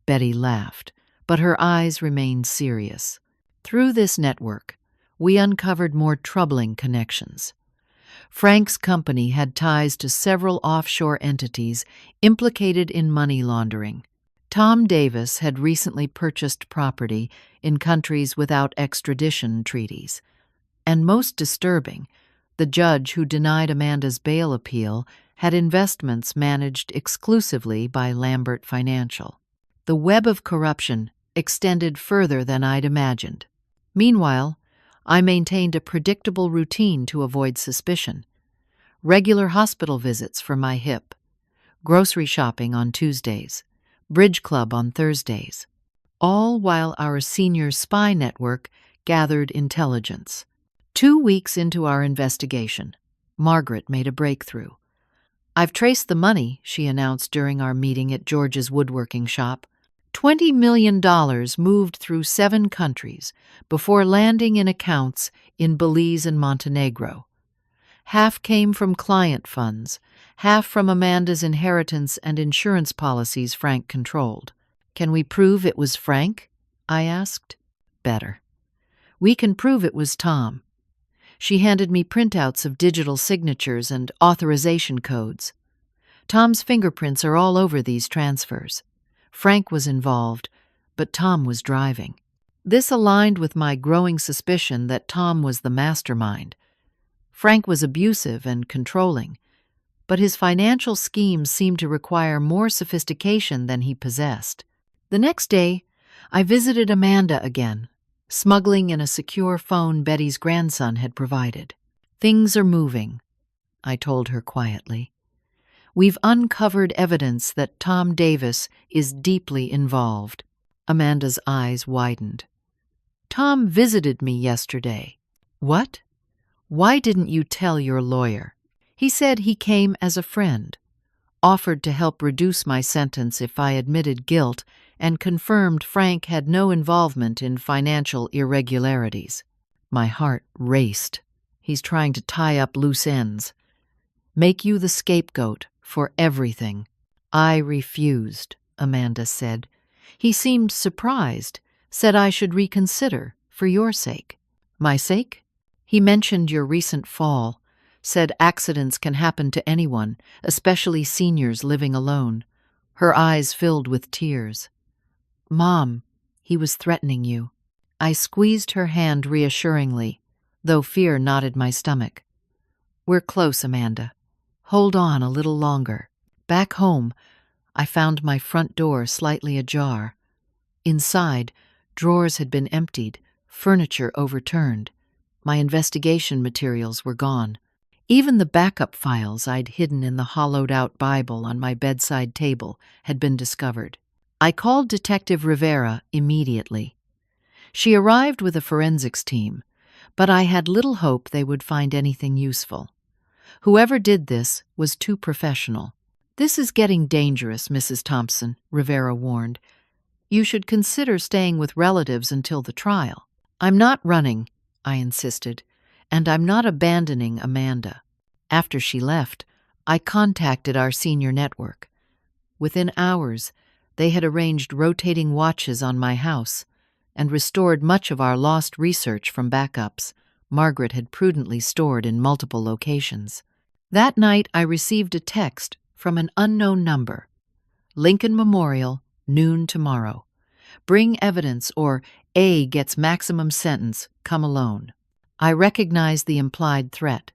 Betty laughed, but her eyes remained serious. Through this network, we uncovered more troubling connections. Frank's company had ties to several offshore entities implicated in money laundering. Tom Davis had recently purchased property in countries without extradition treaties. And most disturbing, the judge who denied Amanda's bail appeal had investments managed exclusively by Lambert Financial. The web of corruption extended further than I'd imagined. Meanwhile, I maintained a predictable routine to avoid suspicion. Regular hospital visits for my hip, grocery shopping on Tuesdays, bridge club on Thursdays, all while our senior spy network gathered intelligence. 2 weeks into our investigation, Margaret made a breakthrough. "I've traced the money," she announced during our meeting at George's woodworking shop. $20 million moved through 7 countries before landing in accounts in Belize and Montenegro. Half came from client funds, half from Amanda's inheritance and insurance policies Frank controlled. "Can we prove it was Frank?" I asked. "Better. We can prove it was Tom." She handed me printouts of digital signatures and authorization codes. "Tom's fingerprints are all over these transfers. Frank was involved, but Tom was driving." This aligned with my growing suspicion that Tom was the mastermind. Frank was abusive and controlling, but his financial schemes seemed to require more sophistication than he possessed. The next day, I visited Amanda again, smuggling in a secure phone Betty's grandson had provided. "Things are moving," I told her quietly. "We've uncovered evidence that Tom Davis is deeply involved." Amanda's eyes widened. "Tom visited me yesterday." "What? Why didn't you tell your lawyer?" "He said he came as a friend, offered to help reduce my sentence if I admitted guilt, and confirmed Frank had no involvement in financial irregularities." My heart raced. He's trying to tie up loose ends, make you the scapegoat for everything. "I refused," Amanda said. "He seemed surprised, said I should reconsider for your sake." "My sake?" "He mentioned your recent fall, said accidents can happen to anyone, especially seniors living alone." Her eyes filled with tears. "Mom, he was threatening you." I squeezed her hand reassuringly, though fear knotted my stomach. "We're close, Amanda. Hold on a little longer." Back home, I found my front door slightly ajar. Inside, drawers had been emptied, furniture overturned. My investigation materials were gone. Even the backup files I'd hidden in the hollowed-out Bible on my bedside table had been discovered. I called Detective Rivera immediately. She arrived with a forensics team, but I had little hope they would find anything useful. Whoever did this was too professional. "This is getting dangerous, Mrs. Thompson," Rivera warned. "You should consider staying with relatives until the trial." "I'm not running," I insisted, "and I'm not abandoning Amanda." After she left, I contacted our senior network. Within hours, they had arranged rotating watches on my house and restored much of our lost research from backups Margaret had prudently stored in multiple locations. That night, I received a text from an unknown number. "Lincoln Memorial, noon tomorrow. Bring evidence or A gets maximum sentence, come alone." I recognized the implied threat.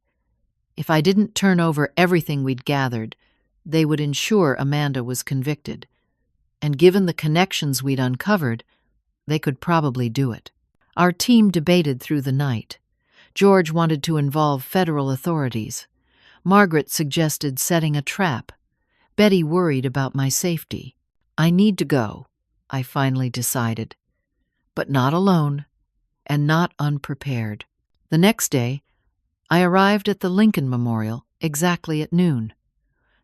If I didn't turn over everything we'd gathered, they would ensure Amanda was convicted. And given the connections we'd uncovered, they could probably do it. Our team debated through the night. George wanted to involve federal authorities. Margaret suggested setting a trap. Betty worried about my safety. "I need to go," I finally decided. But not alone, and not unprepared. The next day, I arrived at the Lincoln Memorial exactly at noon.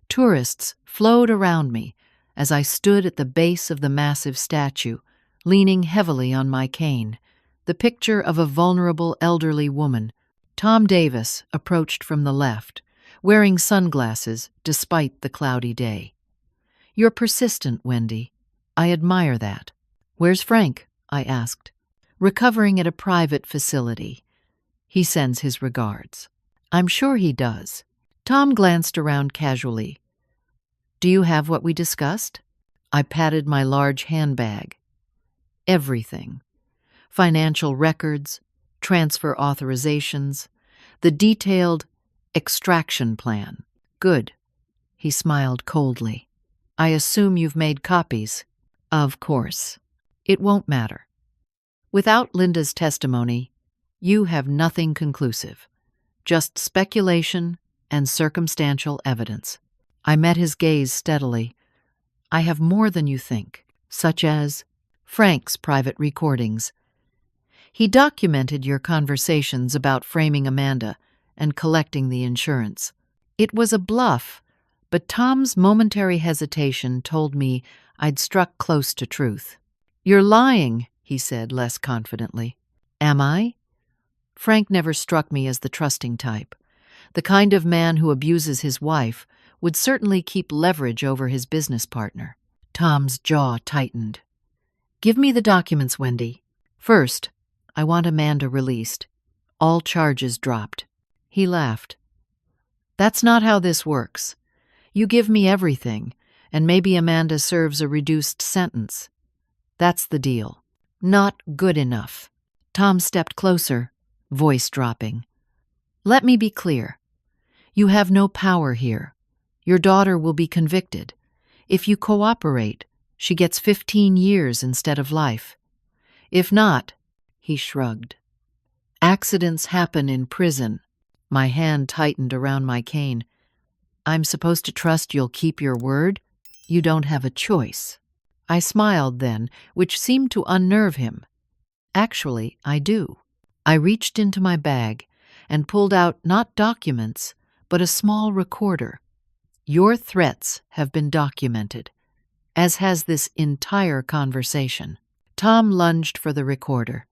Tourists flowed around me as I stood at the base of the massive statue, leaning heavily on my cane, the picture of a vulnerable elderly woman. Tom Davis approached from the left, wearing sunglasses despite the cloudy day. "You're persistent, Wendy. I admire that." "Where's Frank?" I asked. "Recovering at a private facility. He sends his regards." "I'm sure he does." Tom glanced around casually. "Do you have what we discussed?" I patted my large handbag. "Everything. Financial records, transfer authorizations, the detailed extraction plan." "Good." He smiled coldly. "I assume you've made copies." "Of course. It won't matter. Without Linda's testimony, you have nothing conclusive. Just speculation and circumstantial evidence." I met his gaze steadily. "I have more than you think." "Such as?" "Frank's private recordings. He documented your conversations about framing Amanda and collecting the insurance. It was a bluff, but Tom's momentary hesitation told me I'd struck close to truth." "You're lying," he said less confidently. "Am I?" Frank never struck me as the trusting type. The kind of man who abuses his wife would certainly keep leverage over his business partner. Tom's jaw tightened. "Give me the documents, Wendy. First, I want Amanda released. All charges dropped." He laughed. "That's not how this works. You give me everything, and maybe Amanda serves a reduced sentence. That's the deal." "Not good enough." Tom stepped closer, voice dropping. "Let me be clear. You have no power here. Your daughter will be convicted. If you cooperate, she gets 15 years instead of life. If not," he shrugged. "Accidents happen in prison." My hand tightened around my cane. "I'm supposed to trust you'll keep your word? You don't have a choice." I smiled then, which seemed to unnerve him. "Actually, I do." I reached into my bag and pulled out not documents, but a small recorder. "Your threats have been documented, as has this entire conversation." Tom lunged for the recorder.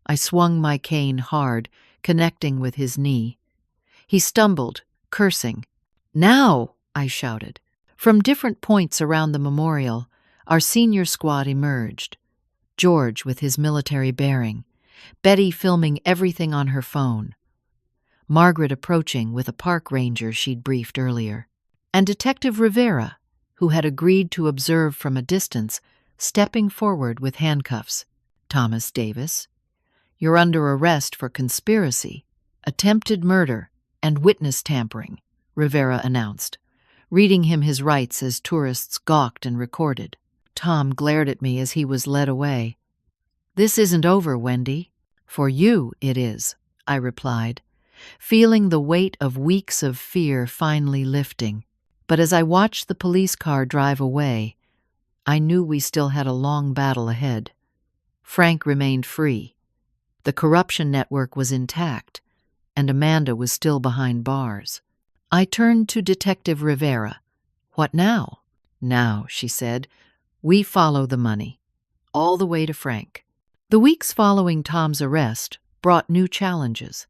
I swung my cane hard, connecting with his knee. He stumbled, cursing. "Now!" I shouted. From different points around the memorial, our senior squad emerged. George with his military bearing, Betty filming everything on her phone, Margaret approaching with a park ranger she'd briefed earlier, and Detective Rivera, who had agreed to observe from a distance, stepping forward with handcuffs. "Thomas Davis, you're under arrest for conspiracy, attempted murder, and witness tampering," Rivera announced, reading him his rights as tourists gawked and recorded. Tom glared at me as he was led away. "This isn't over, Wendy. For you, it is," I replied, feeling the weight of weeks of fear finally lifting. But as I watched the police car drive away, I knew we still had a long battle ahead. Frank remained free. The corruption network was intact, and Amanda was still behind bars. I turned to Detective Rivera. "What now?" "Now," she said, "we follow the money, all the way to Frank." The weeks following Tom's arrest brought new challenges.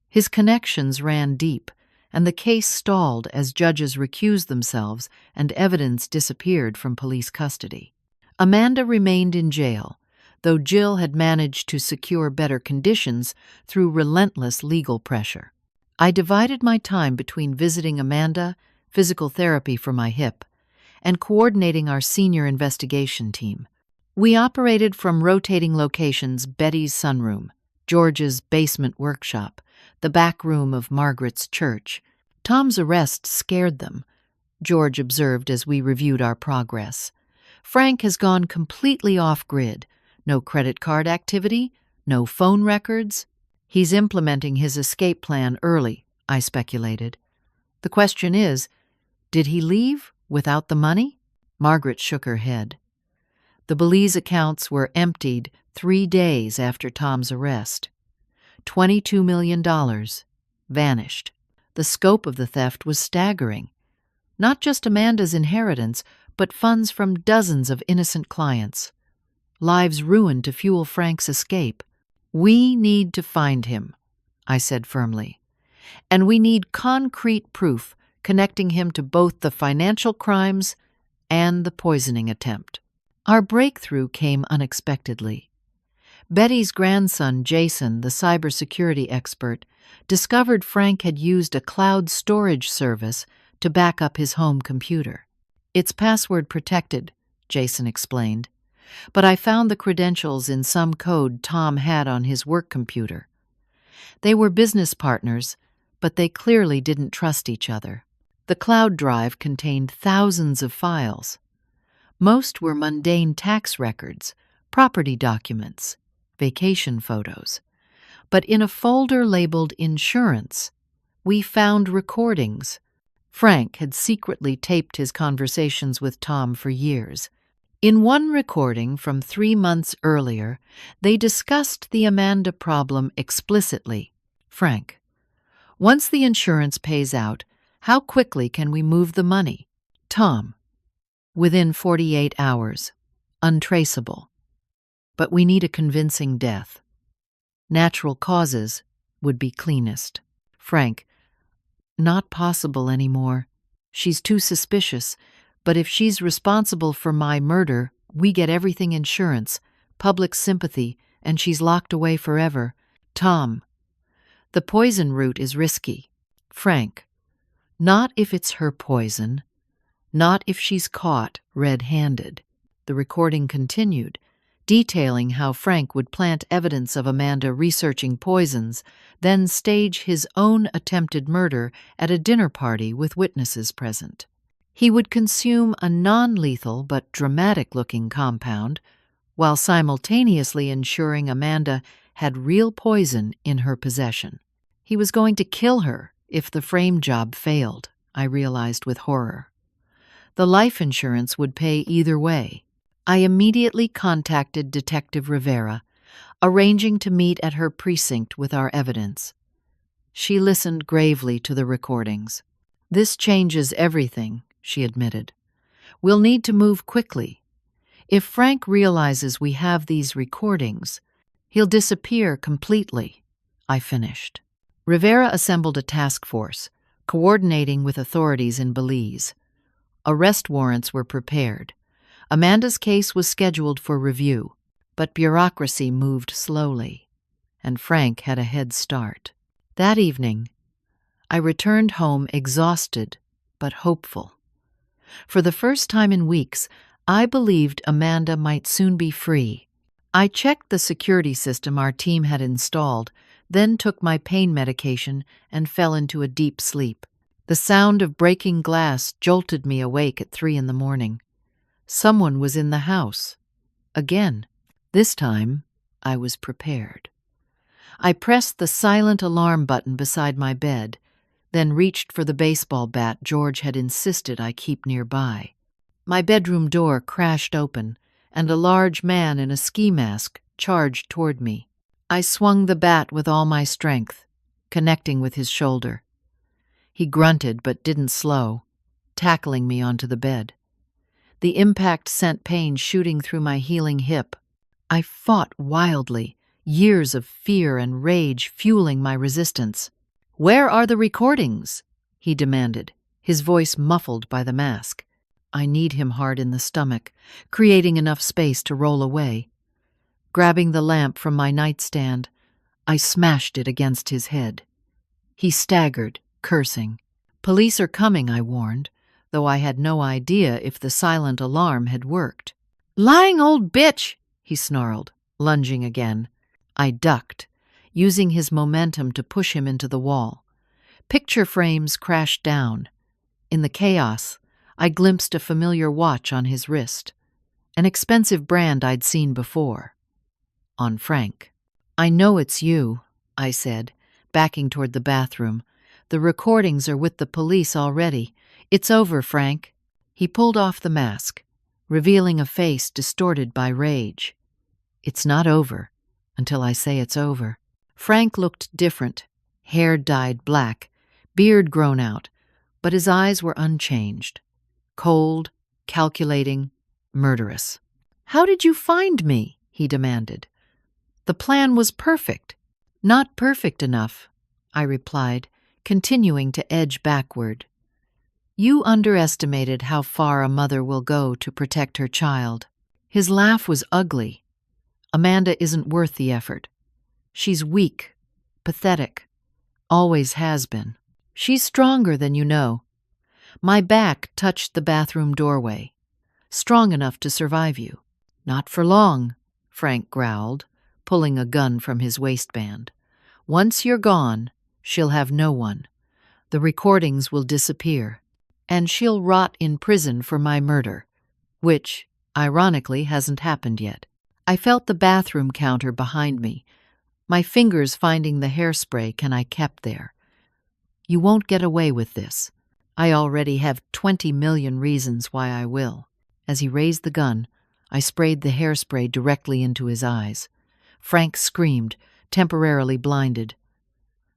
His connections ran deep, and the case stalled as judges recused themselves and evidence disappeared from police custody. Amanda remained in jail, though Jill had managed to secure better conditions through relentless legal pressure. I divided my time between visiting Amanda, physical therapy for my hip, and coordinating our senior investigation team. We operated from rotating locations: Betty's sunroom, George's basement workshop, the back room of Margaret's church. Tom's arrest scared them, George observed as we reviewed our progress. Frank has gone completely off-grid. No credit card activity, no phone records. He's implementing his escape plan early, I speculated. The question is, did he leave without the money? Margaret shook her head. The Belize accounts were emptied 3 days after Tom's arrest. $22 million vanished. The scope of the theft was staggering. Not just Amanda's inheritance, but funds from dozens of innocent clients. Lives ruined to fuel Frank's escape. "We need to find him," I said firmly. "And we need concrete proof connecting him to both the financial crimes and the poisoning attempt." Our breakthrough came unexpectedly. Betty's grandson, Jason, the cybersecurity expert, discovered Frank had used a cloud storage service to back up his home computer. "It's password protected," Jason explained, "but I found the credentials in some code Tom had on his work computer. They were business partners, but they clearly didn't trust each other." The cloud drive contained thousands of files. Most were mundane tax records, property documents, vacation photos. But in a folder labeled Insurance, we found recordings. Frank had secretly taped his conversations with Tom for years. In one recording from 3 months earlier, they discussed the Amanda problem explicitly. "Frank, once the insurance pays out, how quickly can we move the money?" Tom, "Within 48 hours. Untraceable. But we need a convincing death. Natural causes would be cleanest." Frank, "Not possible anymore. She's too suspicious, but if she's responsible for my murder, we get everything insurance, public sympathy, and she's locked away forever." Tom, "The poison route is risky." Frank, "Not if it's her poison. Not if she's caught red-handed." The recording continued, detailing how Frank would plant evidence of Amanda researching poisons, then stage his own attempted murder at a dinner party with witnesses present. He would consume a non-lethal but dramatic-looking compound, while simultaneously ensuring Amanda had real poison in her possession. He was going to kill her if the frame job failed, I realized with horror. The life insurance would pay either way. I immediately contacted Detective Rivera, arranging to meet at her precinct with our evidence. She listened gravely to the recordings. "This changes everything," she admitted. "We'll need to move quickly. If Frank realizes we have these recordings, he'll disappear completely," I finished. Rivera assembled a task force, coordinating with authorities in Belize. Arrest warrants were prepared. Amanda's case was scheduled for review, but bureaucracy moved slowly, and Frank had a head start. That evening, I returned home exhausted but hopeful. For the first time in weeks, I believed Amanda might soon be free. I checked the security system our team had installed, then took my pain medication and fell into a deep sleep. The sound of breaking glass jolted me awake at 3 a.m. Someone was in the house. Again. This time, I was prepared. I pressed the silent alarm button beside my bed, then reached for the baseball bat George had insisted I keep nearby. My bedroom door crashed open, and a large man in a ski mask charged toward me. I swung the bat with all my strength, connecting with his shoulder. He grunted but didn't slow, tackling me onto the bed. The impact sent pain shooting through my healing hip. I fought wildly, years of fear and rage fueling my resistance. "Where are the recordings?" he demanded, his voice muffled by the mask. I kneed him hard in the stomach, creating enough space to roll away. Grabbing the lamp from my nightstand, I smashed it against his head. He staggered, cursing. "Police are coming," I warned, though I had no idea if the silent alarm had worked. "Lying old bitch!" he snarled, lunging again. I ducked, using his momentum to push him into the wall. Picture frames crashed down. In the chaos, I glimpsed a familiar watch on his wrist, an expensive brand I'd seen before. On Frank. "I know it's you," I said, backing toward the bathroom. "The recordings are with the police already. It's over, Frank." He pulled off the mask, revealing a face distorted by rage. "It's not over until I say it's over." Frank looked different, hair dyed black, beard grown out, but his eyes were unchanged. Cold, calculating, murderous. "How did you find me?" he demanded. "The plan was perfect." "Not perfect enough," I replied, continuing to edge backward. "You underestimated how far a mother will go to protect her child." His laugh was ugly. "Amanda isn't worth the effort. She's weak, pathetic, always has been. She's stronger than you know." My back touched the bathroom doorway. "Strong enough to survive you." "Not for long," Frank growled, pulling a gun from his waistband. "Once you're gone, she'll have no one. The recordings will disappear, and she'll rot in prison for my murder, which, ironically, hasn't happened yet." I felt the bathroom counter behind me, my fingers finding the hairspray I kept there. "You won't get away with this. I already have 20 million reasons why I will." As he raised the gun, I sprayed the hairspray directly into his eyes. Frank screamed, temporarily blinded.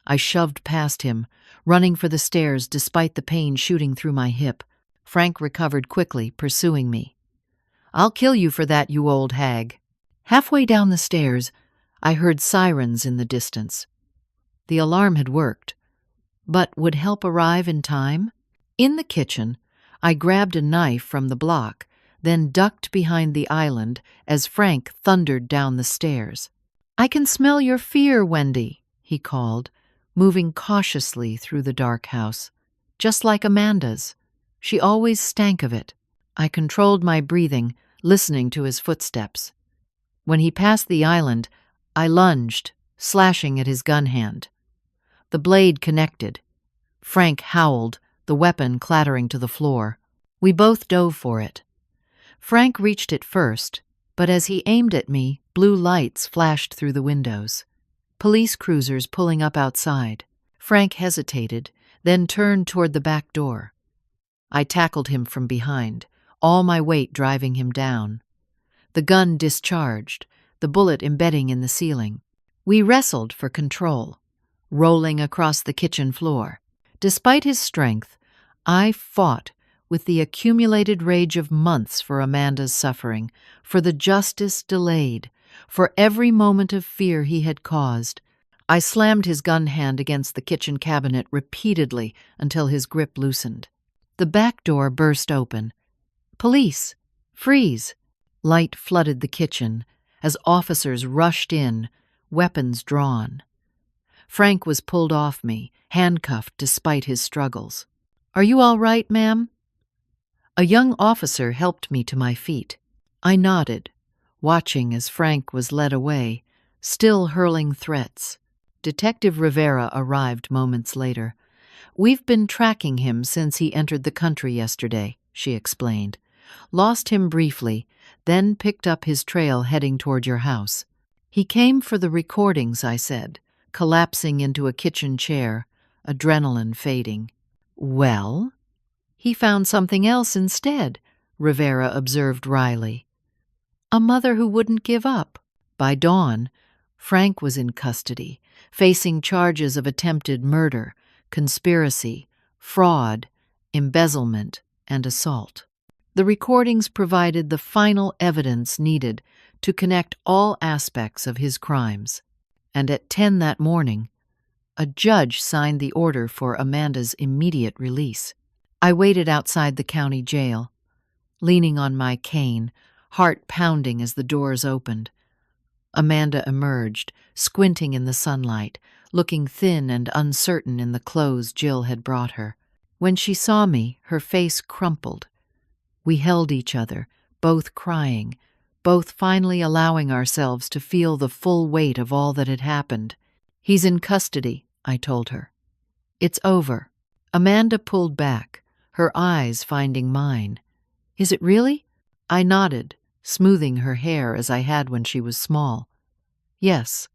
I shoved past him, running for the stairs despite the pain shooting through my hip. Frank recovered quickly, pursuing me. "I'll kill you for that, you old hag." Halfway down the stairs, I heard sirens in the distance. The alarm had worked, but would help arrive in time? In the kitchen, I grabbed a knife from the block, then ducked behind the island as Frank thundered down the stairs. "I can smell your fear, Wendy," he called, moving cautiously through the dark house. "Just like Amanda's. She always stank of it." I controlled my breathing, listening to his footsteps. When he passed the island, I lunged, slashing at his gun hand. The blade connected. Frank howled, the weapon clattering to the floor. We both dove for it. Frank reached it first, but as he aimed at me, blue lights flashed through the windows. Police cruisers pulling up outside. Frank hesitated, then turned toward the back door. I tackled him from behind, all my weight driving him down. The gun discharged, the bullet embedding in the ceiling. We wrestled for control, rolling across the kitchen floor. Despite his strength, I fought with the accumulated rage of months for Amanda's suffering, for the justice delayed, for every moment of fear he had caused. I slammed his gun hand against the kitchen cabinet repeatedly until his grip loosened. The back door burst open. "Police! Freeze!" Light flooded the kitchen as officers rushed in, weapons drawn. Frank was pulled off me, handcuffed despite his struggles. "Are you all right, ma'am?" A young officer helped me to my feet. I nodded, watching as Frank was led away, still hurling threats. Detective Rivera arrived moments later. "We've been tracking him since he entered the country yesterday," she explained. "Lost him briefly, then picked up his trail heading toward your house." "He came for the recordings," I said, collapsing into a kitchen chair, adrenaline fading. "Well?" "He found something else instead," Rivera observed wryly. "A mother who wouldn't give up." By dawn, Frank was in custody, facing charges of attempted murder, conspiracy, fraud, embezzlement, and assault. The recordings provided the final evidence needed to connect all aspects of his crimes. And at 10 that morning, a judge signed the order for Amanda's immediate release. I waited outside the county jail, leaning on my cane, heart pounding as the doors opened. Amanda emerged, squinting in the sunlight, looking thin and uncertain in the clothes Jill had brought her. When she saw me, her face crumpled. We held each other, both crying, both finally allowing ourselves to feel the full weight of all that had happened. "He's in custody," I told her. "It's over." Amanda pulled back, her eyes finding mine. "Is it really?" I nodded, smoothing her hair as I had when she was small. "Yes,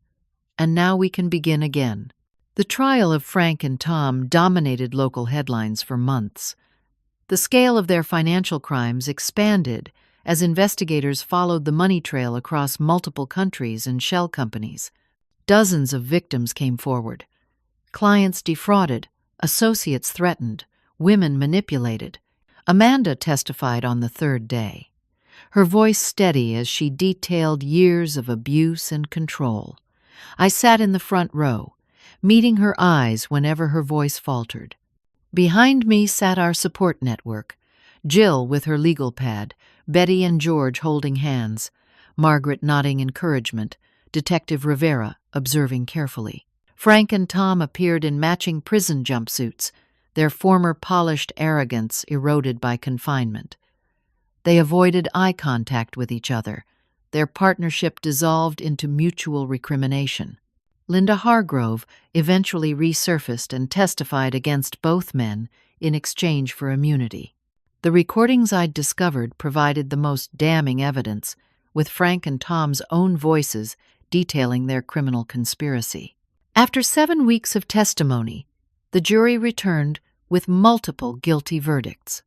and now we can begin again." The trial of Frank and Tom dominated local headlines for months. The scale of their financial crimes expanded as investigators followed the money trail across multiple countries and shell companies. Dozens of victims came forward. Clients defrauded, associates threatened, women manipulated. Amanda testified on the third day, her voice steady as she detailed years of abuse and control. I sat in the front row, meeting her eyes whenever her voice faltered. Behind me sat our support network, Jill with her legal pad, Betty and George holding hands, Margaret nodding encouragement, Detective Rivera observing carefully. Frank and Tom appeared in matching prison jumpsuits, their former polished arrogance eroded by confinement. They avoided eye contact with each other, their partnership dissolved into mutual recrimination. Linda Hargrove eventually resurfaced and testified against both men in exchange for immunity. The recordings I'd discovered provided the most damning evidence, with Frank and Tom's own voices detailing their criminal conspiracy. After 7 weeks of testimony, the jury returned with multiple guilty verdicts.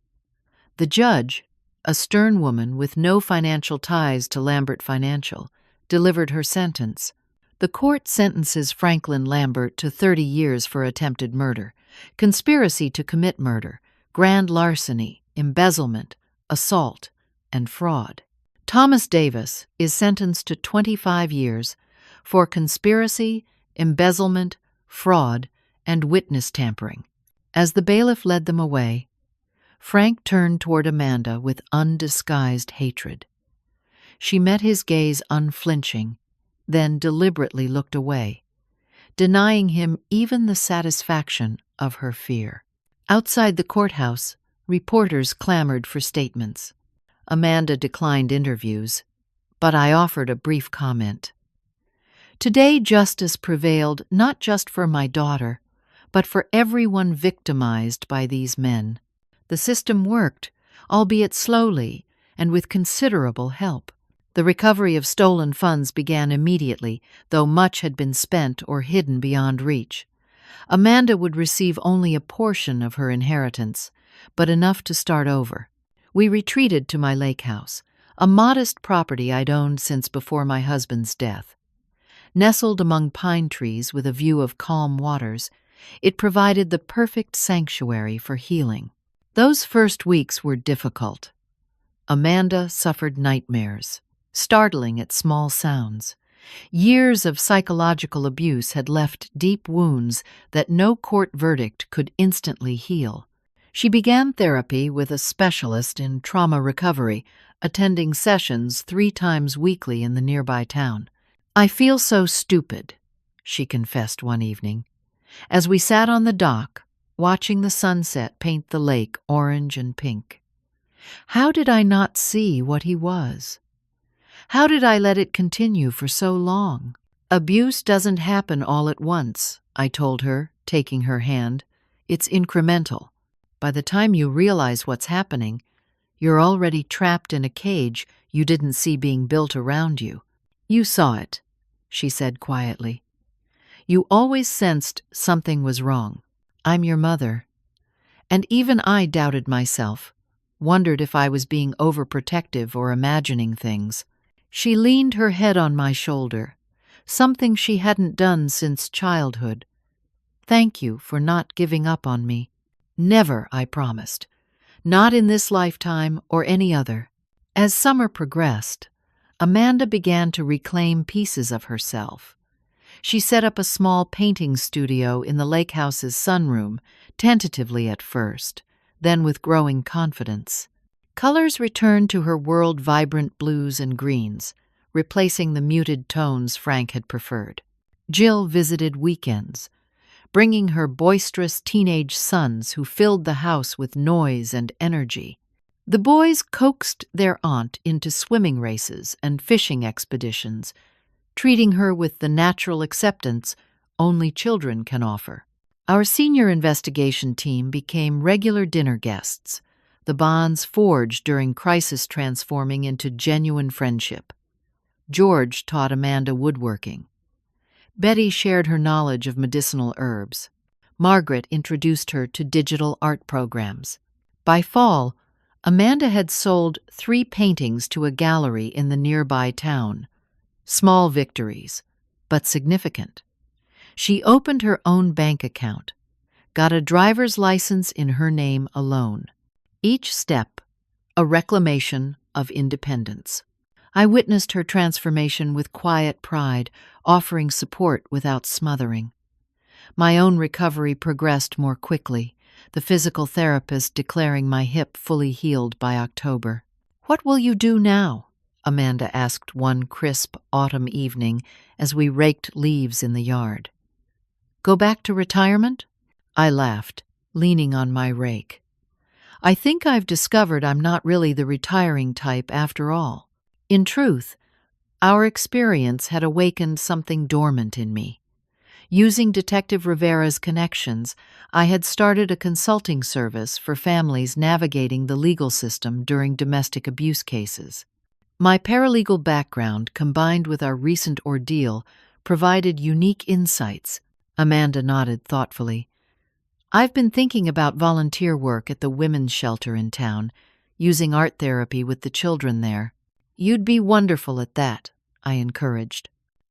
The judge, a stern woman with no financial ties to Lambert Financial, delivered her sentence. The court sentences Franklin Lambert to 30 years for attempted murder, conspiracy to commit murder, grand larceny, embezzlement, assault, and fraud. Thomas Davis is sentenced to 25 years for conspiracy, embezzlement, fraud, and witness tampering. As the bailiff led them away, Frank turned toward Amanda with undisguised hatred. She met his gaze unflinching, then deliberately looked away, denying him even the satisfaction of her fear. Outside the courthouse, reporters clamored for statements. Amanda declined interviews, but I offered a brief comment. Today, justice prevailed not just for my daughter, but for everyone victimized by these men. The system worked, albeit slowly, and with considerable help. The recovery of stolen funds began immediately, though much had been spent or hidden beyond reach. Amanda would receive only a portion of her inheritance, but enough to start over. We retreated to my lake house, a modest property I'd owned since before my husband's death. Nestled among pine trees with a view of calm waters, it provided the perfect sanctuary for healing. Those first weeks were difficult. Amanda suffered nightmares, startling at small sounds. Years of psychological abuse had left deep wounds that no court verdict could instantly heal. She began therapy with a specialist in trauma recovery, attending sessions 3 times weekly in the nearby town. "I feel so stupid," she confessed one evening, as we sat on the dock, watching the sunset paint the lake orange and pink. How did I not see what he was? How did I let it continue for so long? "Abuse doesn't happen all at once," I told her, taking her hand. "It's incremental. By the time you realize what's happening, you're already trapped in a cage you didn't see being built around you." "You saw it," she said quietly. "You always sensed something was wrong. I'm your mother. And even I doubted myself, wondered if I was being overprotective or imagining things." She leaned her head on my shoulder, something she hadn't done since childhood. "Thank you for not giving up on me." "Never," I promised. "Not in this lifetime or any other." As summer progressed, Amanda began to reclaim pieces of herself. She set up a small painting studio in the lake house's sunroom, tentatively at first, then with growing confidence. Colors returned to her world vibrant blues and greens, replacing the muted tones Frank had preferred. Jill visited weekends, bringing her boisterous teenage sons who filled the house with noise and energy. The boys coaxed their aunt into swimming races and fishing expeditions, treating her with the natural acceptance only children can offer. Our senior investigation team became regular dinner guests, the bonds forged during crisis transforming into genuine friendship. George taught Amanda woodworking. Betty shared her knowledge of medicinal herbs. Margaret introduced her to digital art programs. By fall, Amanda had sold 3 paintings to a gallery in the nearby town. Small victories, but significant. She opened her own bank account, got a driver's license in her name alone. Each step, a reclamation of independence. I witnessed her transformation with quiet pride, offering support without smothering. My own recovery progressed more quickly, the physical therapist declaring my hip fully healed by October. "What will you do now?" Amanda asked one crisp autumn evening as we raked leaves in the yard. "Go back to retirement?" I laughed, leaning on my rake. "I think I've discovered I'm not really the retiring type after all." In truth, our experience had awakened something dormant in me. Using Detective Rivera's connections, I had started a consulting service for families navigating the legal system during domestic abuse cases. My paralegal background, combined with our recent ordeal, provided unique insights. Amanda nodded thoughtfully. "I've been thinking about volunteer work at the women's shelter in town, using art therapy with the children there." "You'd be wonderful at that," I encouraged.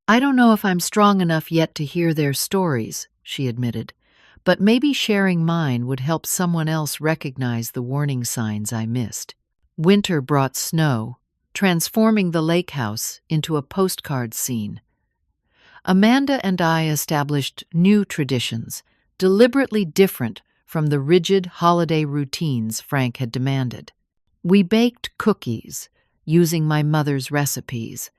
"I don't know if I'm strong enough yet to hear their stories," she admitted, "but maybe sharing mine would help someone else recognize the warning signs I missed." Winter brought snow, transforming the lake house into a postcard scene. Amanda and I established new traditions, deliberately different from the rigid holiday routines Frank had demanded. We baked cookies, using my mother's recipes,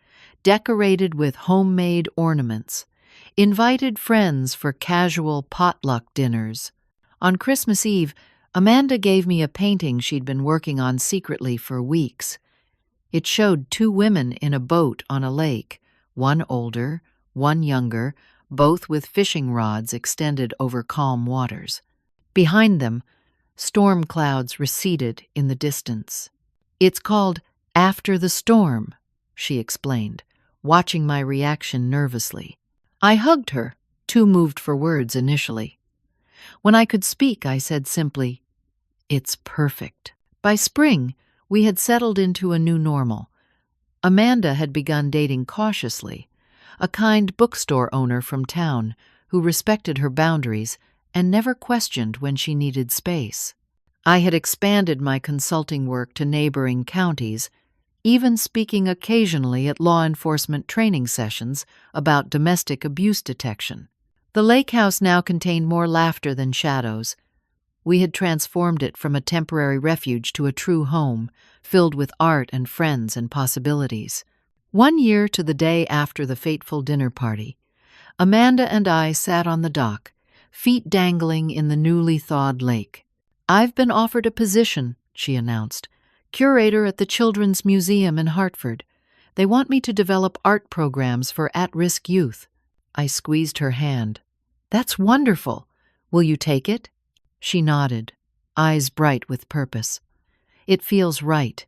decorated with homemade ornaments, invited friends for casual potluck dinners. On Christmas Eve, Amanda gave me a painting she'd been working on secretly for weeks. It showed two women in a boat on a lake, one older, one younger, both with fishing rods extended over calm waters. Behind them, storm clouds receded in the distance. "It's called After the Storm," she explained, watching my reaction nervously. I hugged her, too moved for words initially. When I could speak, I said simply, "It's perfect." By spring, we had settled into a new normal. Amanda had begun dating cautiously, a kind bookstore owner from town who respected her boundaries and never questioned when she needed space. I had expanded my consulting work to neighboring counties, even speaking occasionally at law enforcement training sessions about domestic abuse detection. The lake house now contained more laughter than shadows. We had transformed it from a temporary refuge to a true home, filled with art and friends and possibilities. 1 year to the day after the fateful dinner party, Amanda and I sat on the dock, feet dangling in the newly thawed lake. "I've been offered a position," she announced, "curator at the Children's Museum in Hartford. They want me to develop art programs for at-risk youth." I squeezed her hand. "That's wonderful. Will you take it?" She nodded, eyes bright with purpose. "It feels right,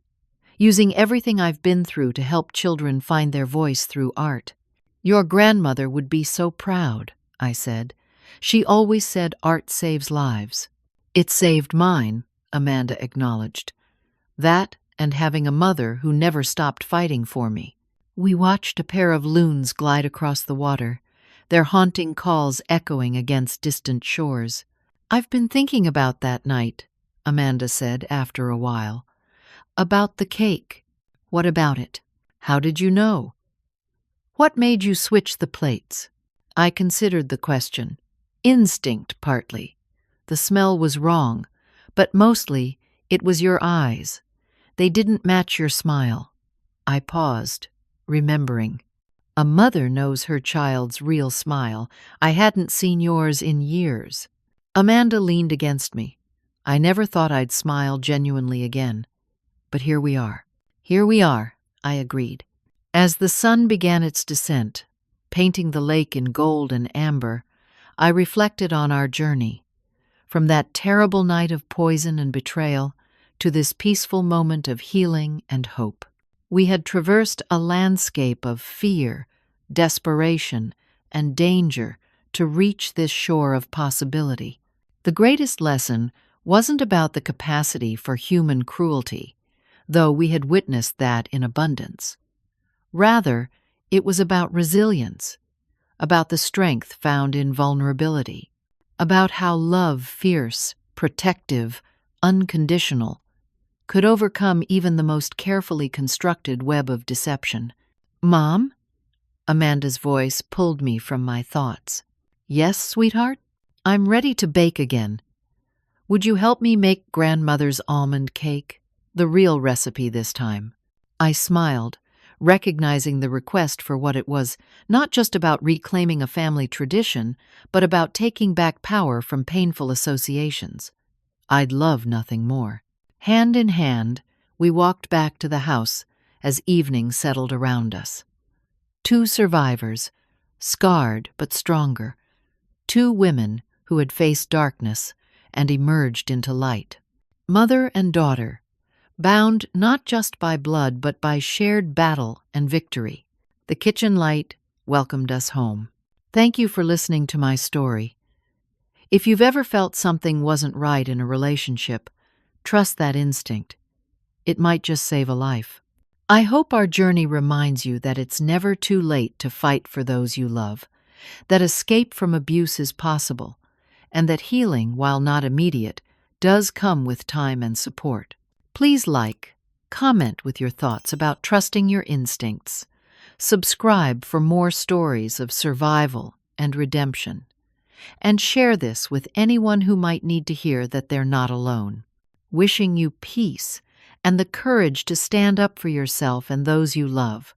using everything I've been through to help children find their voice through art." "Your grandmother would be so proud," I said. "She always said art saves lives." "It saved mine," Amanda acknowledged. "That and having a mother who never stopped fighting for me." We watched a pair of loons glide across the water, their haunting calls echoing against distant shores. "I've been thinking about that night," Amanda said after a while. "About the cake." "What about it? How did you know? What made you switch the plates?" I considered the question. Instinct, partly. The smell was wrong, but mostly it was your eyes. They didn't match your smile. I paused, remembering. A mother knows her child's real smile. I hadn't seen yours in years. Amanda leaned against me. I never thought I'd smile genuinely again. But here we are. "Here we are," I agreed. As the sun began its descent, painting the lake in gold and amber, I reflected on our journey. From that terrible night of poison and betrayal to this peaceful moment of healing and hope. We had traversed a landscape of fear, desperation, and danger to reach this shore of possibility. The greatest lesson wasn't about the capacity for human cruelty, though we had witnessed that in abundance. Rather, it was about resilience, about the strength found in vulnerability, about how love, fierce, protective, unconditional, could overcome even the most carefully constructed web of deception. "Mom?" Amanda's voice pulled me from my thoughts. "Yes, sweetheart? I'm ready to bake again. Would you help me make grandmother's almond cake? The real recipe this time." I smiled, recognizing the request for what it was, not just about reclaiming a family tradition, but about taking back power from painful associations. I'd love nothing more. Hand in hand, we walked back to the house as evening settled around us. Two survivors, scarred but stronger. Two women who had faced darkness and emerged into light. Mother and daughter, bound not just by blood but by shared battle and victory. The kitchen light welcomed us home. Thank you for listening to my story. If you've ever felt something wasn't right in a relationship, trust that instinct. It might just save a life. I hope our journey reminds you that it's never too late to fight for those you love, that escape from abuse is possible, and that healing, while not immediate, does come with time and support. Please comment with your thoughts about trusting your instincts. Subscribe for more stories of survival and redemption. And share this with anyone who might need to hear that they're not alone. Wishing you peace and the courage to stand up for yourself and those you love.